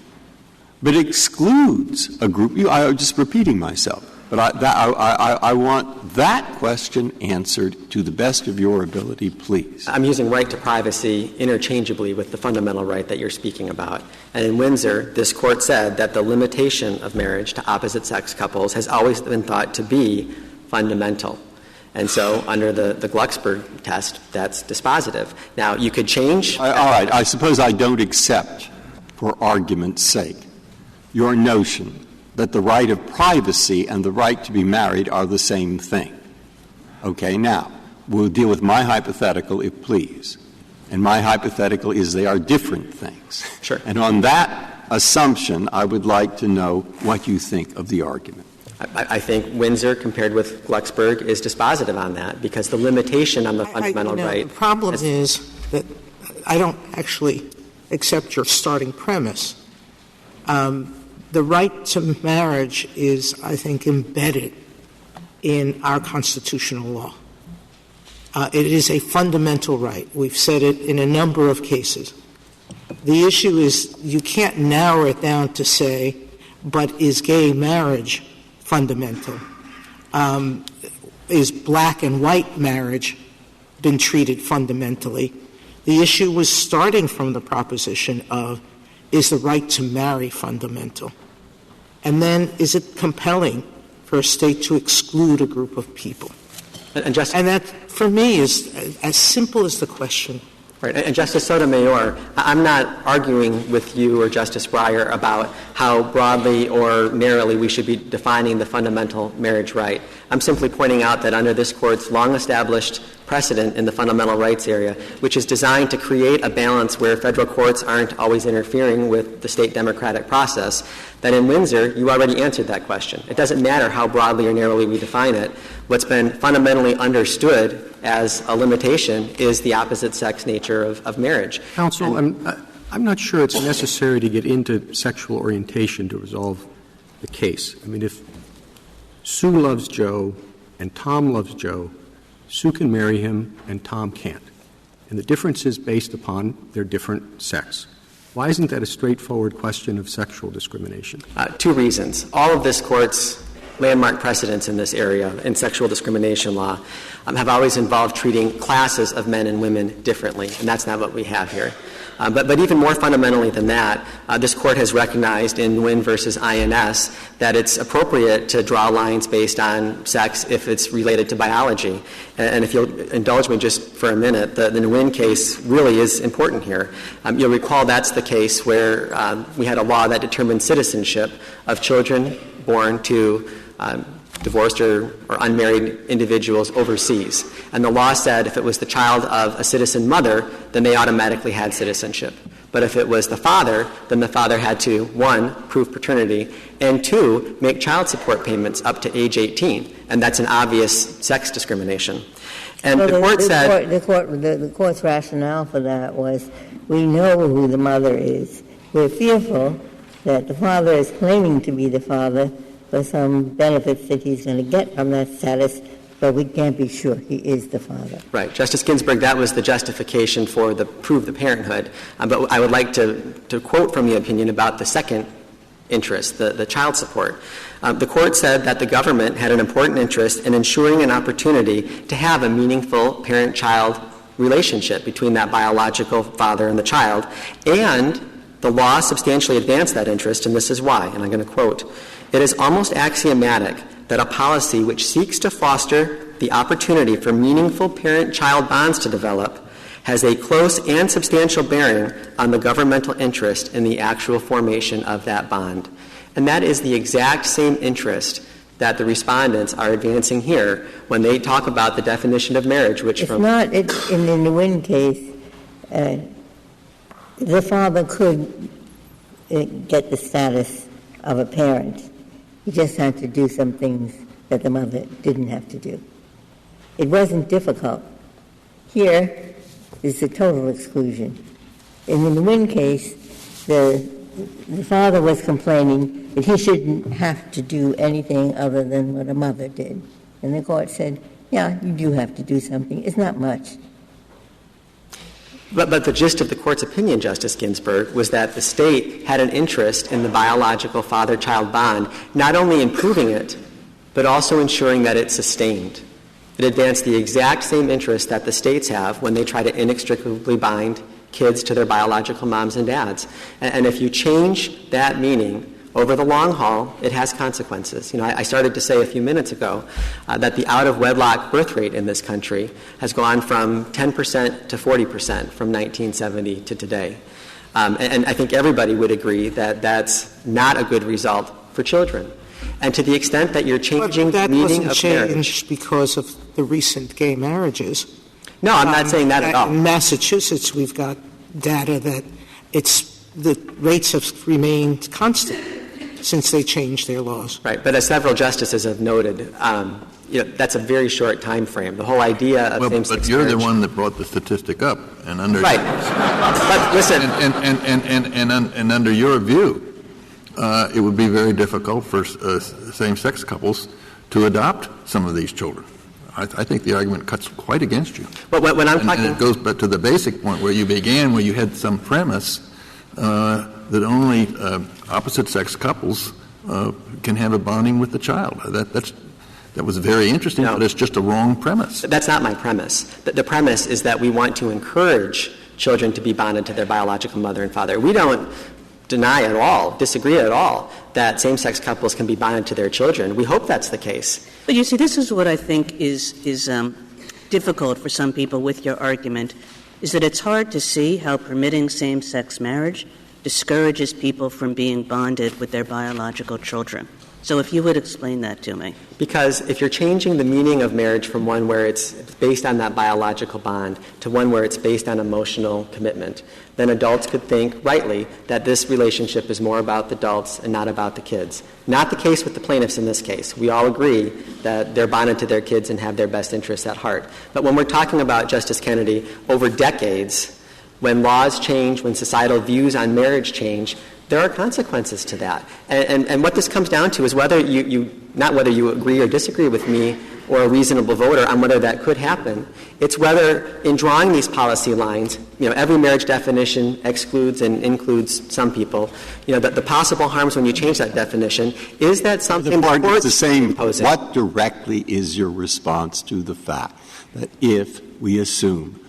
but excludes a group, I'm just repeating myself, but I want that question answered to the best of your ability, please. I'm using right to privacy interchangeably with the fundamental right that you're speaking about. And in Windsor, this Court said that the limitation of marriage to opposite-sex couples has always been thought to be fundamental. And so under the Glucksberg test, that's dispositive. Now, you could change. All right. I suppose I don't accept, for argument's sake, your notion that the right of privacy and the right to be married are the same thing. Okay, now, we'll deal with my hypothetical, if please. And my hypothetical is they are different things. Sure. And on that assumption, I would like to know what you think of the argument. I think Windsor, compared with Glucksberg, is dispositive on that, because the limitation on the fundamental right. The problem is that I don't actually accept your starting premise. The right to marriage is, I think, embedded in our constitutional law. It is a fundamental right. We've said it in a number of cases. The issue is you can't narrow it down to say, but is gay marriage fundamental? Is black and white marriage been treated fundamentally? The issue was starting from the proposition of, is the right to marry fundamental? And then, is it compelling for a state to exclude a group of people? And that, for me, is as simple as the question. Right. And Justice Sotomayor, I'm not arguing with you or Justice Breyer about how broadly or narrowly we should be defining the fundamental marriage right. I'm simply pointing out that under this Court's long-established precedent in the fundamental rights area, which is designed to create a balance where federal courts aren't always interfering with the state democratic process, that in Windsor, you already answered that question. It doesn't matter how broadly or narrowly we define it. What's been fundamentally understood as a limitation is the opposite-sex nature of marriage. Counsel, I'm not sure it's necessary to get into sexual orientation to resolve the case. I mean, if Sue loves Joe and Tom loves Joe, Sue can marry him and Tom can't. and the difference is based upon their different sex. Why isn't that a straightforward question of sexual discrimination? Two reasons. All of this Court's landmark precedents in this area in sexual discrimination law have always involved treating classes of men and women differently, and that's not what we have here. But even more fundamentally than that, this Court has recognized in Nguyen versus INS that it's appropriate to draw lines based on sex if it's related to biology. And if you'll indulge me just for a minute, the Nguyen case really is important here. You'll recall that's the case where we had a law that determined citizenship of children born to divorced or unmarried individuals overseas. And the law said if it was the child of a citizen mother, then they automatically had citizenship. But if it was the father, then the father had to, 1, prove paternity, and 2, make child support payments up to age 18. And that's an obvious sex discrimination. And the Court said... The Court's rationale for that was we know who the mother is. We're fearful that the father is claiming to be the father for some benefits that he's going to get from that status, but we can't be sure he is the father. Right. Justice Ginsburg, that was the justification for the prove the parenthood. But I would like to quote from the opinion about the second interest, the child support. The Court said that the government had an important interest in ensuring an opportunity to have a meaningful parent-child relationship between that biological father and the child, and the law substantially advanced that interest, and this is why, and I'm going to quote, "It is almost axiomatic that a policy which seeks to foster the opportunity for meaningful parent-child bonds to develop has a close and substantial bearing on the governmental interest in the actual formation of that bond." And that is the exact same interest that the respondents are advancing here when they talk about the definition of marriage, which in the Nguyen case, the father could get the status of a parent. He just had to do some things that the mother didn't have to do. It wasn't difficult. Here is a total exclusion. In the Nguyen case, the father was complaining that he shouldn't have to do anything other than what a mother did. And the Court said, yeah, you do have to do something. It's not much. But the gist of the Court's opinion, Justice Ginsburg, was that the State had an interest in the biological father-child bond, not only in proving it, but also ensuring that it's sustained. It advanced the exact same interest that the States have when they try to inextricably bind kids to their biological moms and dads. And if you change that meaning over the long haul, it has consequences. You know, I started to say a few minutes ago that the out-of-wedlock birth rate in this country has gone from 10% to 40% from 1970 to today. And I think everybody would agree that that's not a good result for children. And to the extent that you're changing the meaning of marriage... That wasn't changed because of the recent gay marriages. No, I'm not saying that at all. In Massachusetts, we've got data that the rates have remained constant since they changed their laws. Right, but as several justices have noted, that's a very short time frame. The whole idea of same-sex marriage... But you're the one that brought the statistic up, and under right. But listen, and under your view, it would be very difficult for same-sex couples to adopt some of these children. I think the argument cuts quite against you. But when I'm talking... And it goes back to the basic point where you began, where you had some premise that only opposite-sex couples can have a bonding with the child. That was very interesting, but it's just a wrong premise. That's not my premise. The premise is that we want to encourage children to be bonded to their biological mother and father. We don't deny at all, disagree at all, that same-sex couples can be bonded to their children. We hope that's the case. But you see, this is what I think is difficult for some people with your argument, is that it's hard to see how permitting same-sex marriage discourages people from being bonded with their biological children. So if you would explain that to me. Because if you're changing the meaning of marriage from one where it's based on that biological bond to one where it's based on emotional commitment, then adults could think rightly that this relationship is more about the adults and not about the kids. Not the case with the plaintiffs in this case. We all agree that they're bonded to their kids and have their best interests at heart. But when we're talking about, Justice Kennedy, over decades, when laws change, when societal views on marriage change, there are consequences to that. And what this comes down to is whether not whether you agree or disagree with me or a reasonable voter on whether that could happen. It's whether, in drawing these policy lines, every marriage definition excludes and includes some people. That the possible harms when you change that definition is that something the courts the same. impose it. What directly is your response to the fact that if we assume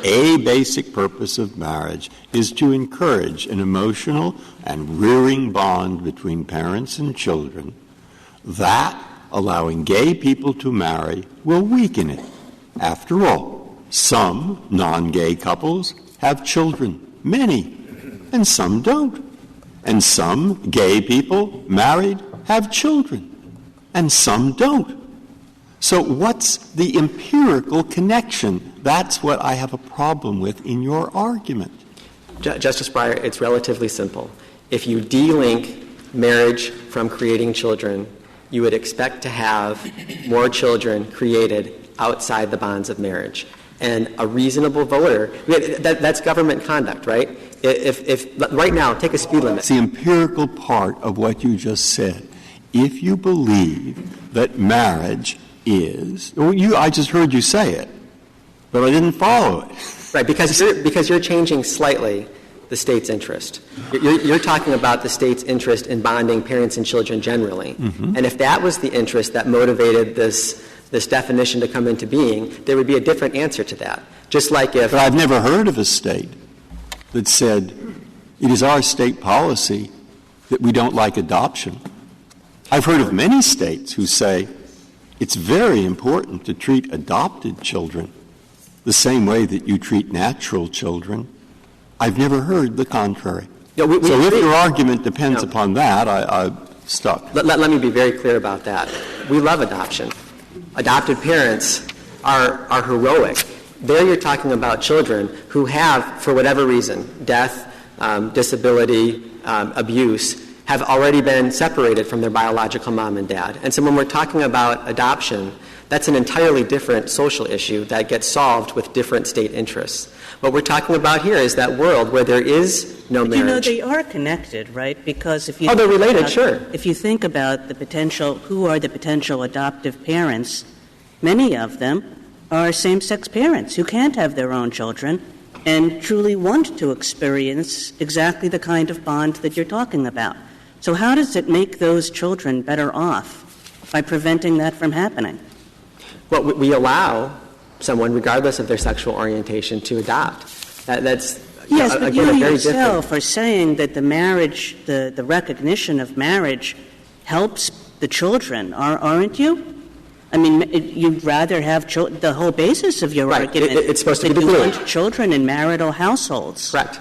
a basic purpose of marriage is to encourage an emotional and rearing bond between parents and children, that allowing gay people to marry will weaken it? After all, some non-gay couples have children, many, and some don't. And some gay people married have children, and some don't. So what's the empirical connection? That's what I have a problem with in your argument. Justice Breyer, it's relatively simple. If you de-link marriage from creating children, you would expect to have more children created outside the bonds of marriage. And a reasonable voter, that's government conduct, right? If right now, take a speed limit. It's the empirical part of what you just said. If you believe that marriage is, I just heard you say it, but I didn't follow it. Right, because you're changing slightly the state's interest. You're talking about the state's interest in bonding parents and children generally. Mm-hmm. And if that was the interest that motivated this definition to come into being, there would be a different answer to that. Just like if... But I've never heard of a state that said it is our state policy that we don't like adoption. I've heard of many states who say it's very important to treat adopted children the same way that you treat natural children. I've never heard the contrary. So if your argument depends upon that, I'm stuck. Let me be very clear about that. We love adoption. Adopted parents are heroic. There you're talking about children who have, for whatever reason, death, disability, abuse, have already been separated from their biological mom and dad. And so when we're talking about adoption, that's an entirely different social issue that gets solved with different state interests. What we're talking about here is that world where there is no marriage. They are connected, right? Because if you they're related, sure. If you think about who are the potential adoptive parents, many of them are same-sex parents who can't have their own children and truly want to experience exactly the kind of bond that you're talking about. So how does it make those children better off by preventing that from happening? Well, we allow someone, regardless of their sexual orientation, to adopt. That's yes, but you different. yourself are saying that the marriage, the recognition of marriage, helps the children, aren't you? I mean, you'd rather have the whole basis of your argument. It's supposed to be the glue. glue. Want children in marital households. Correct.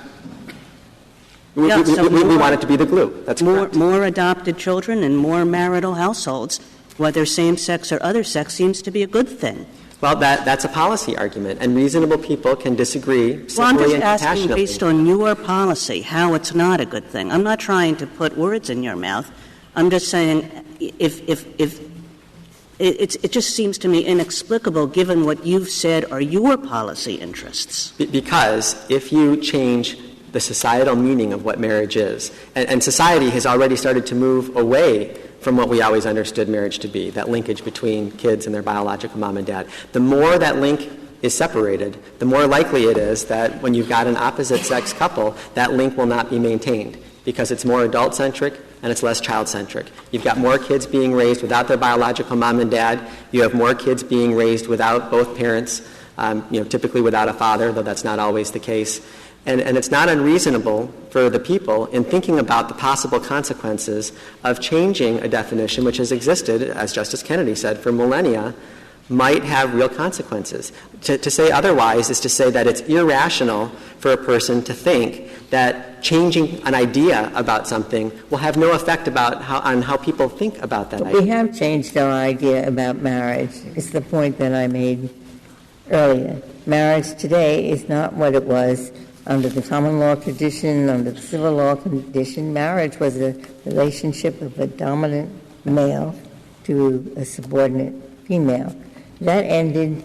We want it to be the glue. That's correct. More adopted children and more marital households, whether same-sex or other sex, seems to be a good thing. Well, that's a policy argument, and reasonable people can disagree civilly and compassionately. I'm just asking, based on your policy, how it's not a good thing. I'm not trying to put words in your mouth. I'm just saying if it just seems to me inexplicable given what you've said are your policy interests. Because if you change the societal meaning of what marriage is, and society has already started to move away from what we always understood marriage to be, that linkage between kids and their biological mom and dad. The more that link is separated, the more likely it is that when you've got an opposite-sex couple, that link will not be maintained because it's more adult-centric and it's less child-centric. You've got more kids being raised without their biological mom and dad. You have more kids being raised without both parents, typically without a father, though that's not always the case. And it's not unreasonable for the people in thinking about the possible consequences of changing a definition which has existed, as Justice Kennedy said, for millennia, might have real consequences. To say otherwise is to say that it's irrational for a person to think that changing an idea about something will have no effect on how people think about that idea. We have changed our idea about marriage. It's the point that I made earlier. Marriage today is not what it was under the common law tradition, under the civil law tradition. Marriage was a relationship of a dominant male to a subordinate female. That ended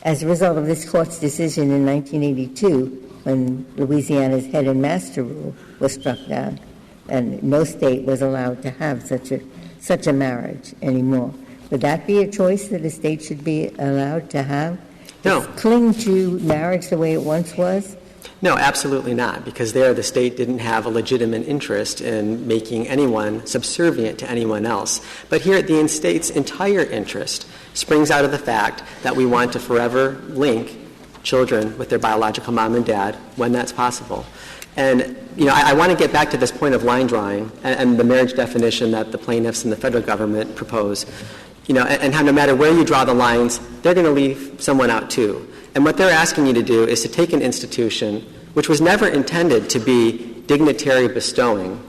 as a result of this Court's decision in 1982 when Louisiana's head and master rule was struck down, and no state was allowed to have such a marriage anymore. Would that be a choice that a state should be allowed to have? No. Cling to marriage the way it once was? No, absolutely not, because there the state didn't have a legitimate interest in making anyone subservient to anyone else. But here the state's entire interest springs out of the fact that we want to forever link children with their biological mom and dad when that's possible. And, I want to get back to this point of line drawing and the marriage definition that the plaintiffs and the federal government propose, and how no matter where you draw the lines, they're going to leave someone out too. And what they're asking you to do is to take an institution which was never intended to be dignitary bestowing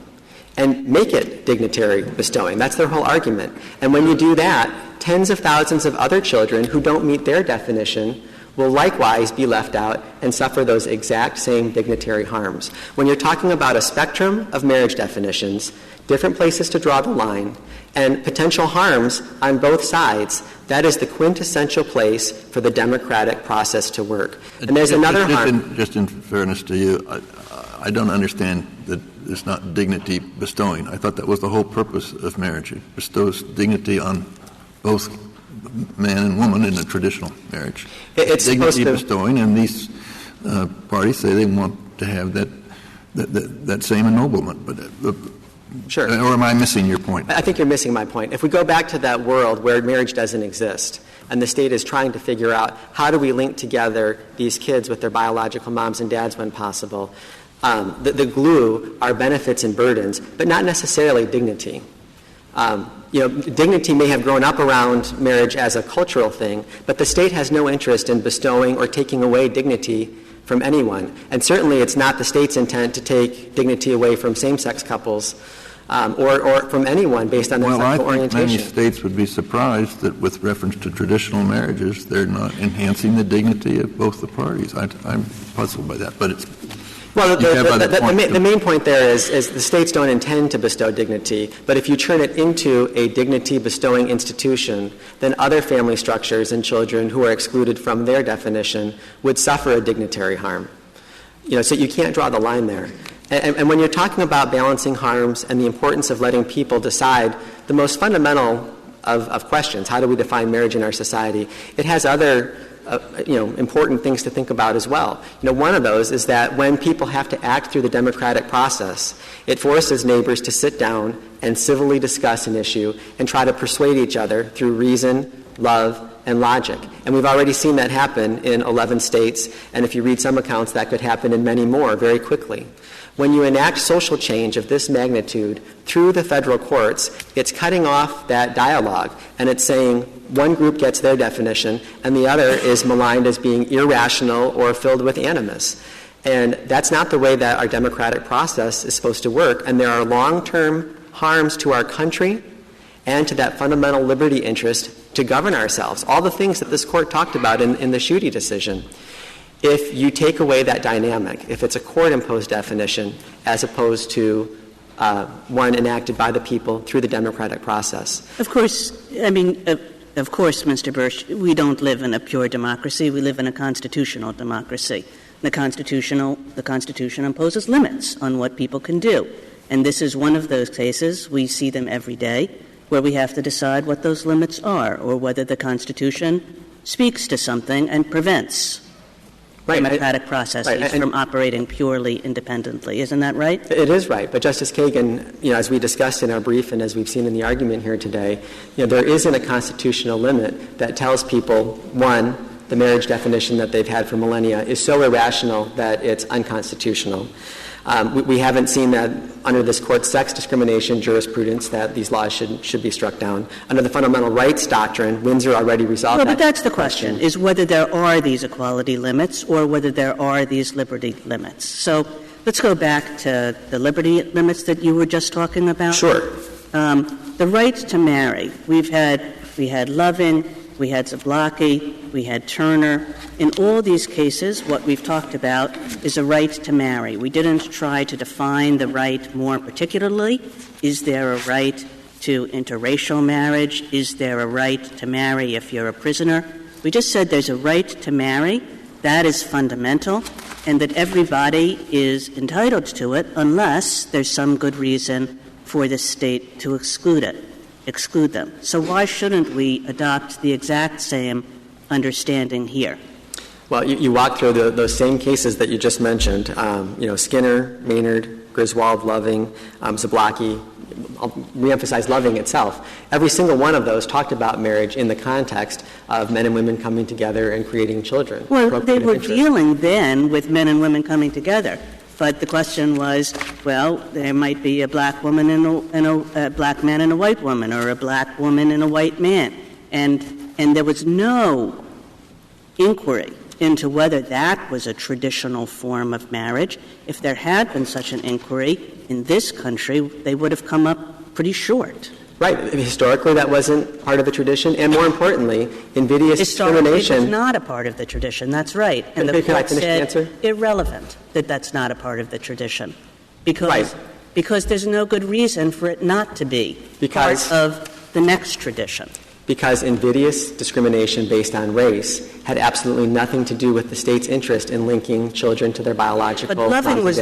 and make it dignitary bestowing. That's their whole argument. And when you do that, tens of thousands of other children who don't meet their definition will likewise be left out and suffer those exact same dignitary harms. When you're talking about a spectrum of marriage definitions, different places to draw the line, and potential harms on both sides, that is the quintessential place for the democratic process to work. And there's another harm. Just in fairness to you, I don't understand that it's not dignity bestowing. I thought that was the whole purpose of marriage. It bestows dignity on both man and woman in a traditional marriage. It's dignity bestowing, and these parties say they want to have that same ennoblement. But sure. Or am I missing your point? I think you're missing my point. If we go back to that world where marriage doesn't exist and the state is trying to figure out how do we link together these kids with their biological moms and dads when possible, the glue are benefits and burdens, but not necessarily dignity. Dignity may have grown up around marriage as a cultural thing, but the state has no interest in bestowing or taking away dignity from anyone. And certainly it's not the state's intent to take dignity away from same-sex couples or from anyone based on their sexual orientation. Many states would be surprised that with reference to traditional marriages, they're not enhancing the dignity of both the parties. I'm puzzled by that, but it's... Well, the main point there is the states don't intend to bestow dignity, but if you turn it into a dignity-bestowing institution, then other family structures and children who are excluded from their definition would suffer a dignitary harm. So you can't draw the line there. And when you're talking about balancing harms and the importance of letting people decide the most fundamental of questions, how do we define marriage in our society, it has other important things to think about as well. One of those is that when people have to act through the democratic process, it forces neighbors to sit down and civilly discuss an issue and try to persuade each other through reason, love, and logic. And we've already seen that happen in 11 states, and if you read some accounts, that could happen in many more very quickly. When you enact social change of this magnitude through the federal courts, it's cutting off that dialogue, and it's saying one group gets their definition and the other is maligned as being irrational or filled with animus. And that's not the way that our democratic process is supposed to work, and there are long-term harms to our country and to that fundamental liberty interest to govern ourselves, all the things that this Court talked about in the Schuette decision. If you take away that dynamic, if it's a court-imposed definition as opposed to one enacted by the people through the democratic process. Of course, Mr. Bursch, we don't live in a pure democracy. We live in a constitutional democracy. The Constitution imposes limits on what people can do. And this is one of those cases, we see them every day, where we have to decide what those limits are or whether the Constitution speaks to something and prevents democratic processes from operating purely independently. Isn't that right? It is right. But Justice Kagan, as we discussed in our brief and as we've seen in the argument here today, there isn't a constitutional limit that tells people, one, the marriage definition that they've had for millennia is so irrational that it's unconstitutional. We haven't seen that under this Court's sex discrimination jurisprudence that these laws should be struck down. Under the fundamental rights doctrine, Windsor already resolved that. But that's the question, is whether there are these equality limits or whether there are these liberty limits. So let's go back to the liberty limits that you were just talking about. Sure. The right to marry. We had Lovin, we had Zablocki, we had Turner. In all these cases, what we've talked about is a right to marry. We didn't try to define the right more particularly. Is there a right to interracial marriage? Is there a right to marry if you're a prisoner? We just said there's a right to marry. That is fundamental, and that everybody is entitled to it unless there's some good reason for the state to exclude it. exclude them. So why shouldn't we adopt the exact same understanding here? Well, you walk through those same cases that you just mentioned, Skinner, Maynard, Griswold, Loving, Zablocki. I'll reemphasize Loving itself. Every single one of those talked about marriage in the context of men and women coming together and creating children. Well, they were dealing then with men and women coming together. But the question was, well, there might be a black woman and a black man and a white woman, or a black woman and a white man. And there was no inquiry into whether that was a traditional form of marriage. If there had been such an inquiry in this country, they would have come up pretty short. Right. Historically, that wasn't part of the tradition. And more importantly, invidious discrimination. It was not a part of the tradition. That's right. And the court said irrelevant that that's not a part of the tradition. Because there's no good reason for it not to be part of the next tradition. Because invidious discrimination based on race had absolutely nothing to do with the state's interest in linking children to their biological. But Loving was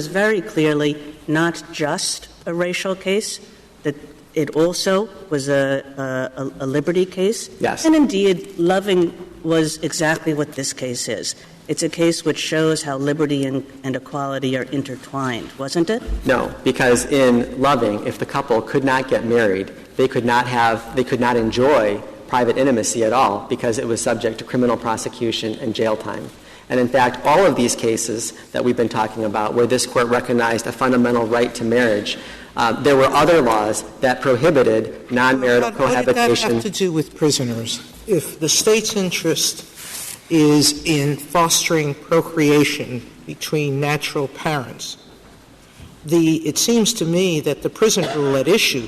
very clearly not just a racial case, that it also was a liberty case. Yes. And indeed, Loving was exactly what this case is. It's a case which shows how liberty and equality are intertwined, wasn't it? No, because in Loving, if the couple could not get married, they could not enjoy private intimacy at all because it was subject to criminal prosecution and jail time. And in fact, all of these cases that we've been talking about where this court recognized a fundamental right to marriage, there were other laws that prohibited non-marital cohabitation. What did that have to do with prisoners? If the state's interest is in fostering procreation between natural parents, it seems to me that the prison rule at issue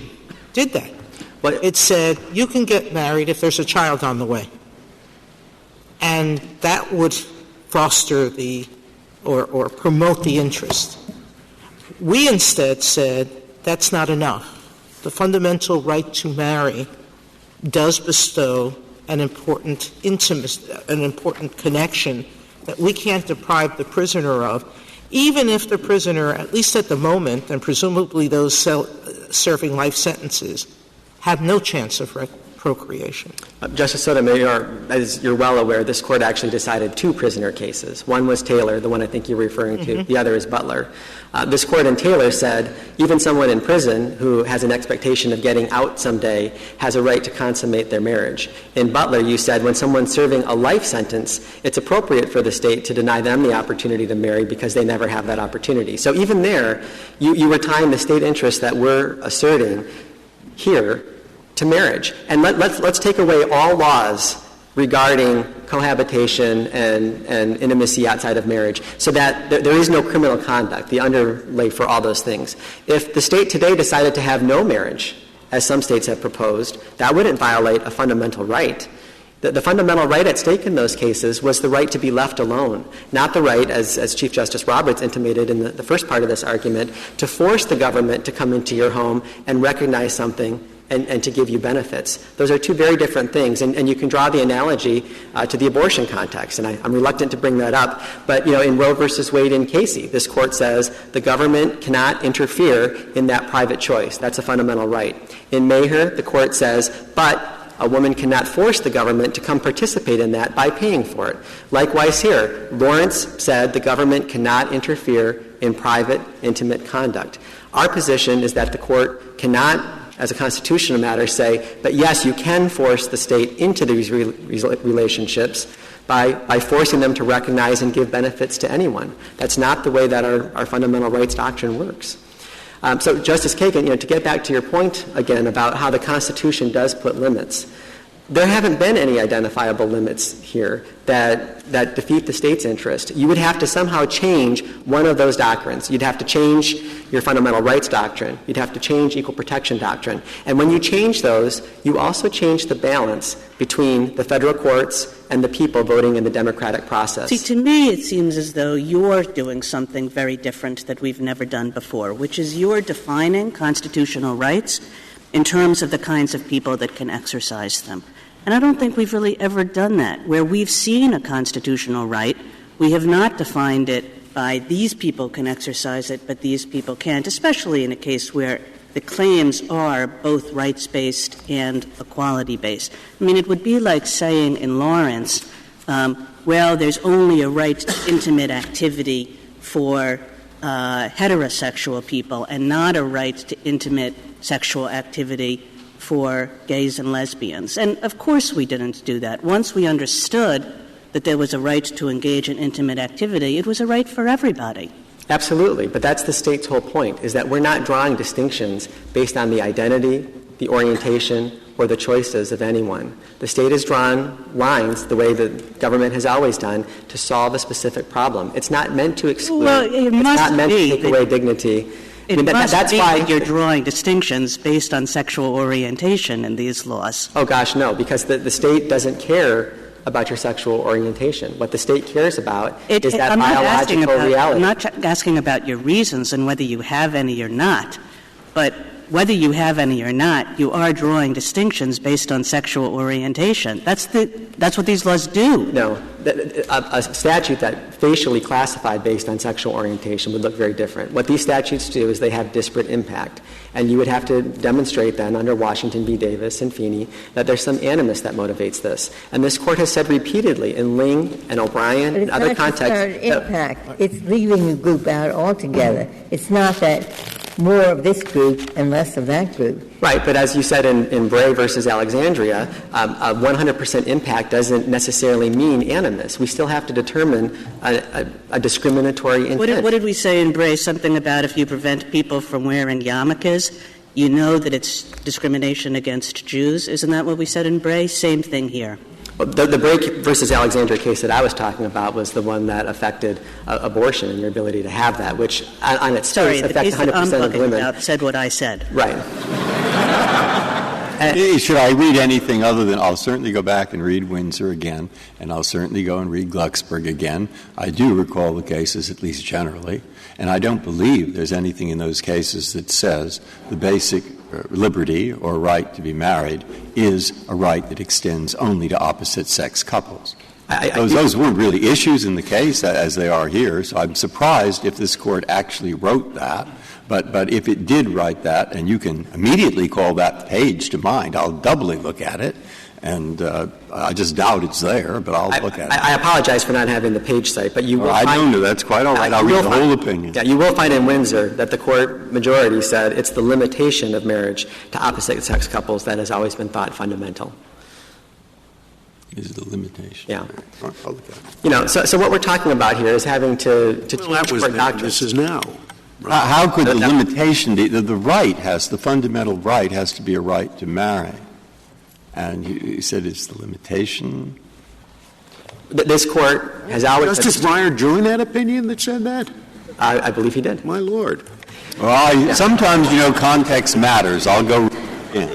did that. It said you can get married if there's a child on the way. And that would foster or promote the interest. We instead said that's not enough. The fundamental right to marry does bestow an important connection that we can't deprive the prisoner of, even if the prisoner, at least at the moment, and presumably those serving life sentences, have no chance of procreation. Justice Sotomayor, as you're well aware, this court actually decided 2 prisoner cases. One was Taylor, the one I think you're referring to. The other is Butler. This court in Taylor said even someone in prison who has an expectation of getting out someday has a right to consummate their marriage. In Butler, you said when someone's serving a life sentence, it's appropriate for the state to deny them the opportunity to marry because they never have that opportunity. So even there, you were tying the state interest that we're asserting here to marriage. And let's take away all laws regarding cohabitation and intimacy outside of marriage so that there is no criminal conduct, the underlay for all those things. If the state today decided to have no marriage, as some states have proposed, that wouldn't violate a fundamental right. The fundamental right at stake in those cases was the right to be left alone, not the right, as Chief Justice Roberts intimated in the first part of this argument, to force the government to come into your home and recognize something and to give you benefits. Those are 2 very different things, and you can draw the analogy to the abortion context, and I'm reluctant to bring that up. But, in Roe versus Wade and Casey, this court says the government cannot interfere in that private choice. That's a fundamental right. In Maher, the court says, but a woman cannot force the government to come participate in that by paying for it. Likewise here, Lawrence said the government cannot interfere in private, intimate conduct. Our position is that the court cannot, as a constitutional matter, say, but yes, you can force the state into these relationships by forcing them to recognize and give benefits to anyone. That's not the way that our fundamental rights doctrine works. So, Justice Kagan, to get back to your point again about how the Constitution does put limits, there haven't been any identifiable limits here that defeat the state's interest. You would have to somehow change one of those doctrines. You'd have to change your fundamental rights doctrine. You'd have to change equal protection doctrine. And when you change those, you also change the balance between the federal courts and the people voting in the democratic process. See, to me, it seems as though you're doing something very different that we've never done before, which is you're defining constitutional rights in terms of the kinds of people that can exercise them. And I don't think we've really ever done that. Where we've seen a constitutional right, we have not defined it by these people can exercise it, but these people can't, especially in a case where the claims are both rights-based and equality-based. I mean, it would be like saying in Lawrence, well, there's only a right to intimate activity for heterosexual people and not a right to intimate sexual activity for gays and lesbians. And, of course, we didn't do that. Once we understood that there was a right to engage in intimate activity, it was a right for everybody. Absolutely. But that's the state's whole point, is that we're not drawing distinctions based on the identity, the orientation, or the choices of anyone. The state has drawn lines the way the government has always done to solve a specific problem. It's not meant to exclude. Well, it it's must not meant be to take away dignity. That's why you're drawing distinctions based on sexual orientation in these laws. Oh, gosh, no, because the state doesn't care about your sexual orientation. What the state cares about is that biological reality. I'm not asking about your reasons and whether you have any or not, but whether you have any or not, you are drawing distinctions based on sexual orientation. That's what these laws do. No. A statute that facially classified based on sexual orientation would look very different. What these statutes do is they have disparate impact. And you would have to demonstrate then under Washington v. Davis and Feeney that there's some animus that motivates this. And this Court has said repeatedly in Ling and O'Brien and other contexts. Impact. It's leaving the group out altogether. It's not that more of this group and less of that group. Right, but as you said in Bray versus Alexandria, a 100% impact doesn't necessarily mean animus. We still have to determine a discriminatory intent. What did we say in Bray? Something about if you prevent people from wearing yarmulkes, you know that it's discrimination against Jews. Isn't that what we said in Bray? Same thing here. The Bray versus Alexandria case that I was talking about was the one that affected abortion and your ability to have that, which on its face affects 100% of women. About said what I said. Right. Should I read anything other than I'll certainly go back and read Windsor again, and I'll certainly go and read Glucksberg again. I do recall the cases, at least generally, and I don't believe there's anything in those cases that says the basic liberty or right to be married is a right that extends only to opposite-sex couples. Those weren't really issues in the case as they are here, so I'm surprised if this Court actually wrote that. But if it did write that, and you can immediately call that page to mind, I'll doubly look at it. And I just doubt it's there, but I'll look at it. I apologize for not having the page site, but you will find... I don't know. That's quite all right. I'll read the whole opinion. Yeah, you will find in Windsor that the court majority said it's the limitation of marriage to opposite-sex couples that has always been thought fundamental. Is the limitation. Yeah. I'll look at it. So what we're talking about here is having to change court doctrine. This is now. Right. How could the limitation be? The fundamental right has to be a right to marry. And you said it's the limitation? This Court has always... Justice Breyer join that opinion that said that? I believe he did. My Lord. Well, sometimes, context matters. I'll go in.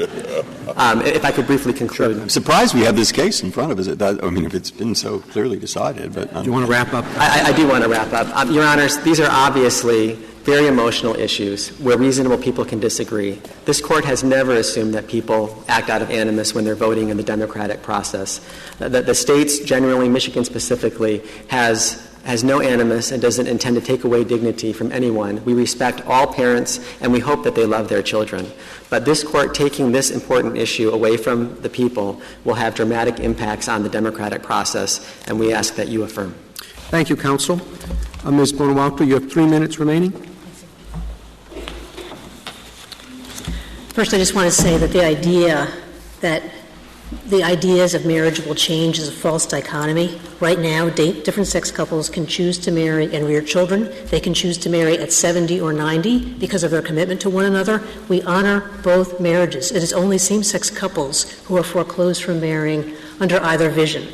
If I could briefly conclude. I'm surprised we have this case in front of us. If it's been so clearly decided. But do you want to wrap up? I do want to wrap up. Your Honors, these are obviously very emotional issues where reasonable people can disagree. This Court has never assumed that people act out of animus when they're voting in the democratic process. The states, generally Michigan specifically, has no animus and doesn't intend to take away dignity from anyone. We respect all parents, and we hope that they love their children. But this Court taking this important issue away from the people will have dramatic impacts on the democratic process, and we ask that you affirm. Thank you, counsel. Ms. Bonauto, you have 3 minutes remaining. First, I just want to say that the ideas of marriage will change is a false dichotomy. Right now, different sex couples can choose to marry and rear children. They can choose to marry at 70 or 90 because of their commitment to one another. We honor both marriages. It is only same-sex couples who are foreclosed from marrying under either vision.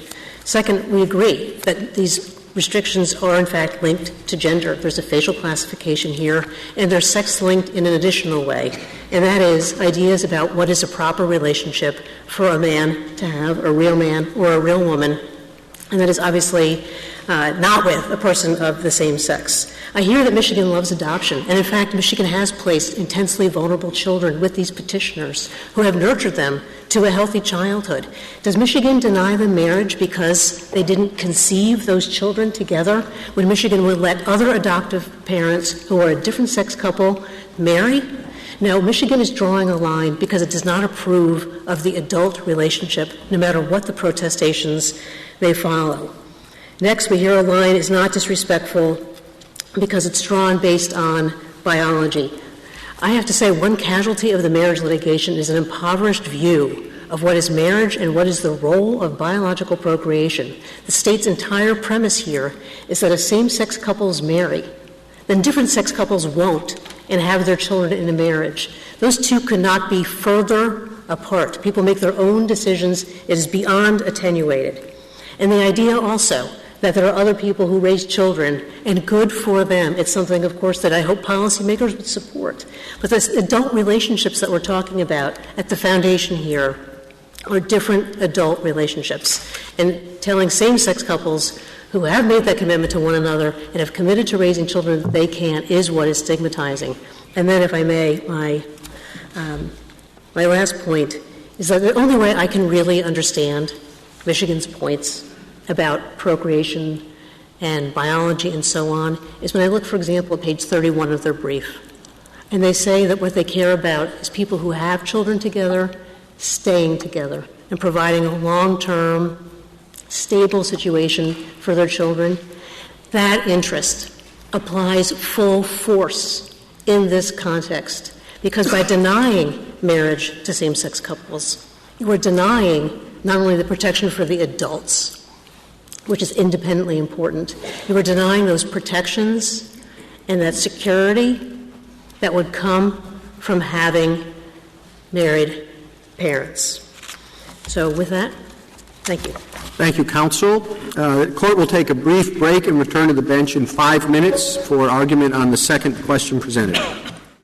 Second, we agree that these restrictions are, in fact, linked to gender. There's a facial classification here, and they're sex-linked in an additional way, and that is ideas about what is a proper relationship for a man to have, a real man or a real woman, and that is obviously not with a person of the same sex. I hear that Michigan loves adoption, and in fact, Michigan has placed intensely vulnerable children with these petitioners who have nurtured them to a healthy childhood. Does Michigan deny them marriage because they didn't conceive those children together when Michigan would let other adoptive parents who are a different sex couple marry? No, Michigan is drawing a line because it does not approve of the adult relationship, no matter what the protestations may follow. Next, we hear a line is not disrespectful because it's drawn based on biology. I have to say one casualty of the marriage litigation is an impoverished view of what is marriage and what is the role of biological procreation. The state's entire premise here is that if same-sex couples marry, then different-sex couples won't and have their children in a marriage. Those two could not be further apart. People make their own decisions. It is beyond attenuated. And the idea also that there are other people who raise children, and good for them. It's something, of course, that I hope policymakers would support. But the adult relationships that we're talking about at the foundation here are different adult relationships. And telling same-sex couples who have made that commitment to one another and have committed to raising children that they can is what is stigmatizing. And then, if I may, my last point is that the only way I can really understand Michigan's points about procreation and biology and so on is when I look, for example, at page 31 of their brief. And they say that what they care about is people who have children together staying together and providing a long-term, stable situation for their children. That interest applies full force in this context because by denying marriage to same-sex couples, you are denying not only the protection for the adults, which is independently important, you are denying those protections and that security that would come from having married parents. So with that, thank you. Thank you, counsel. The court will take a brief break and return to the bench in 5 minutes for argument on the second question presented.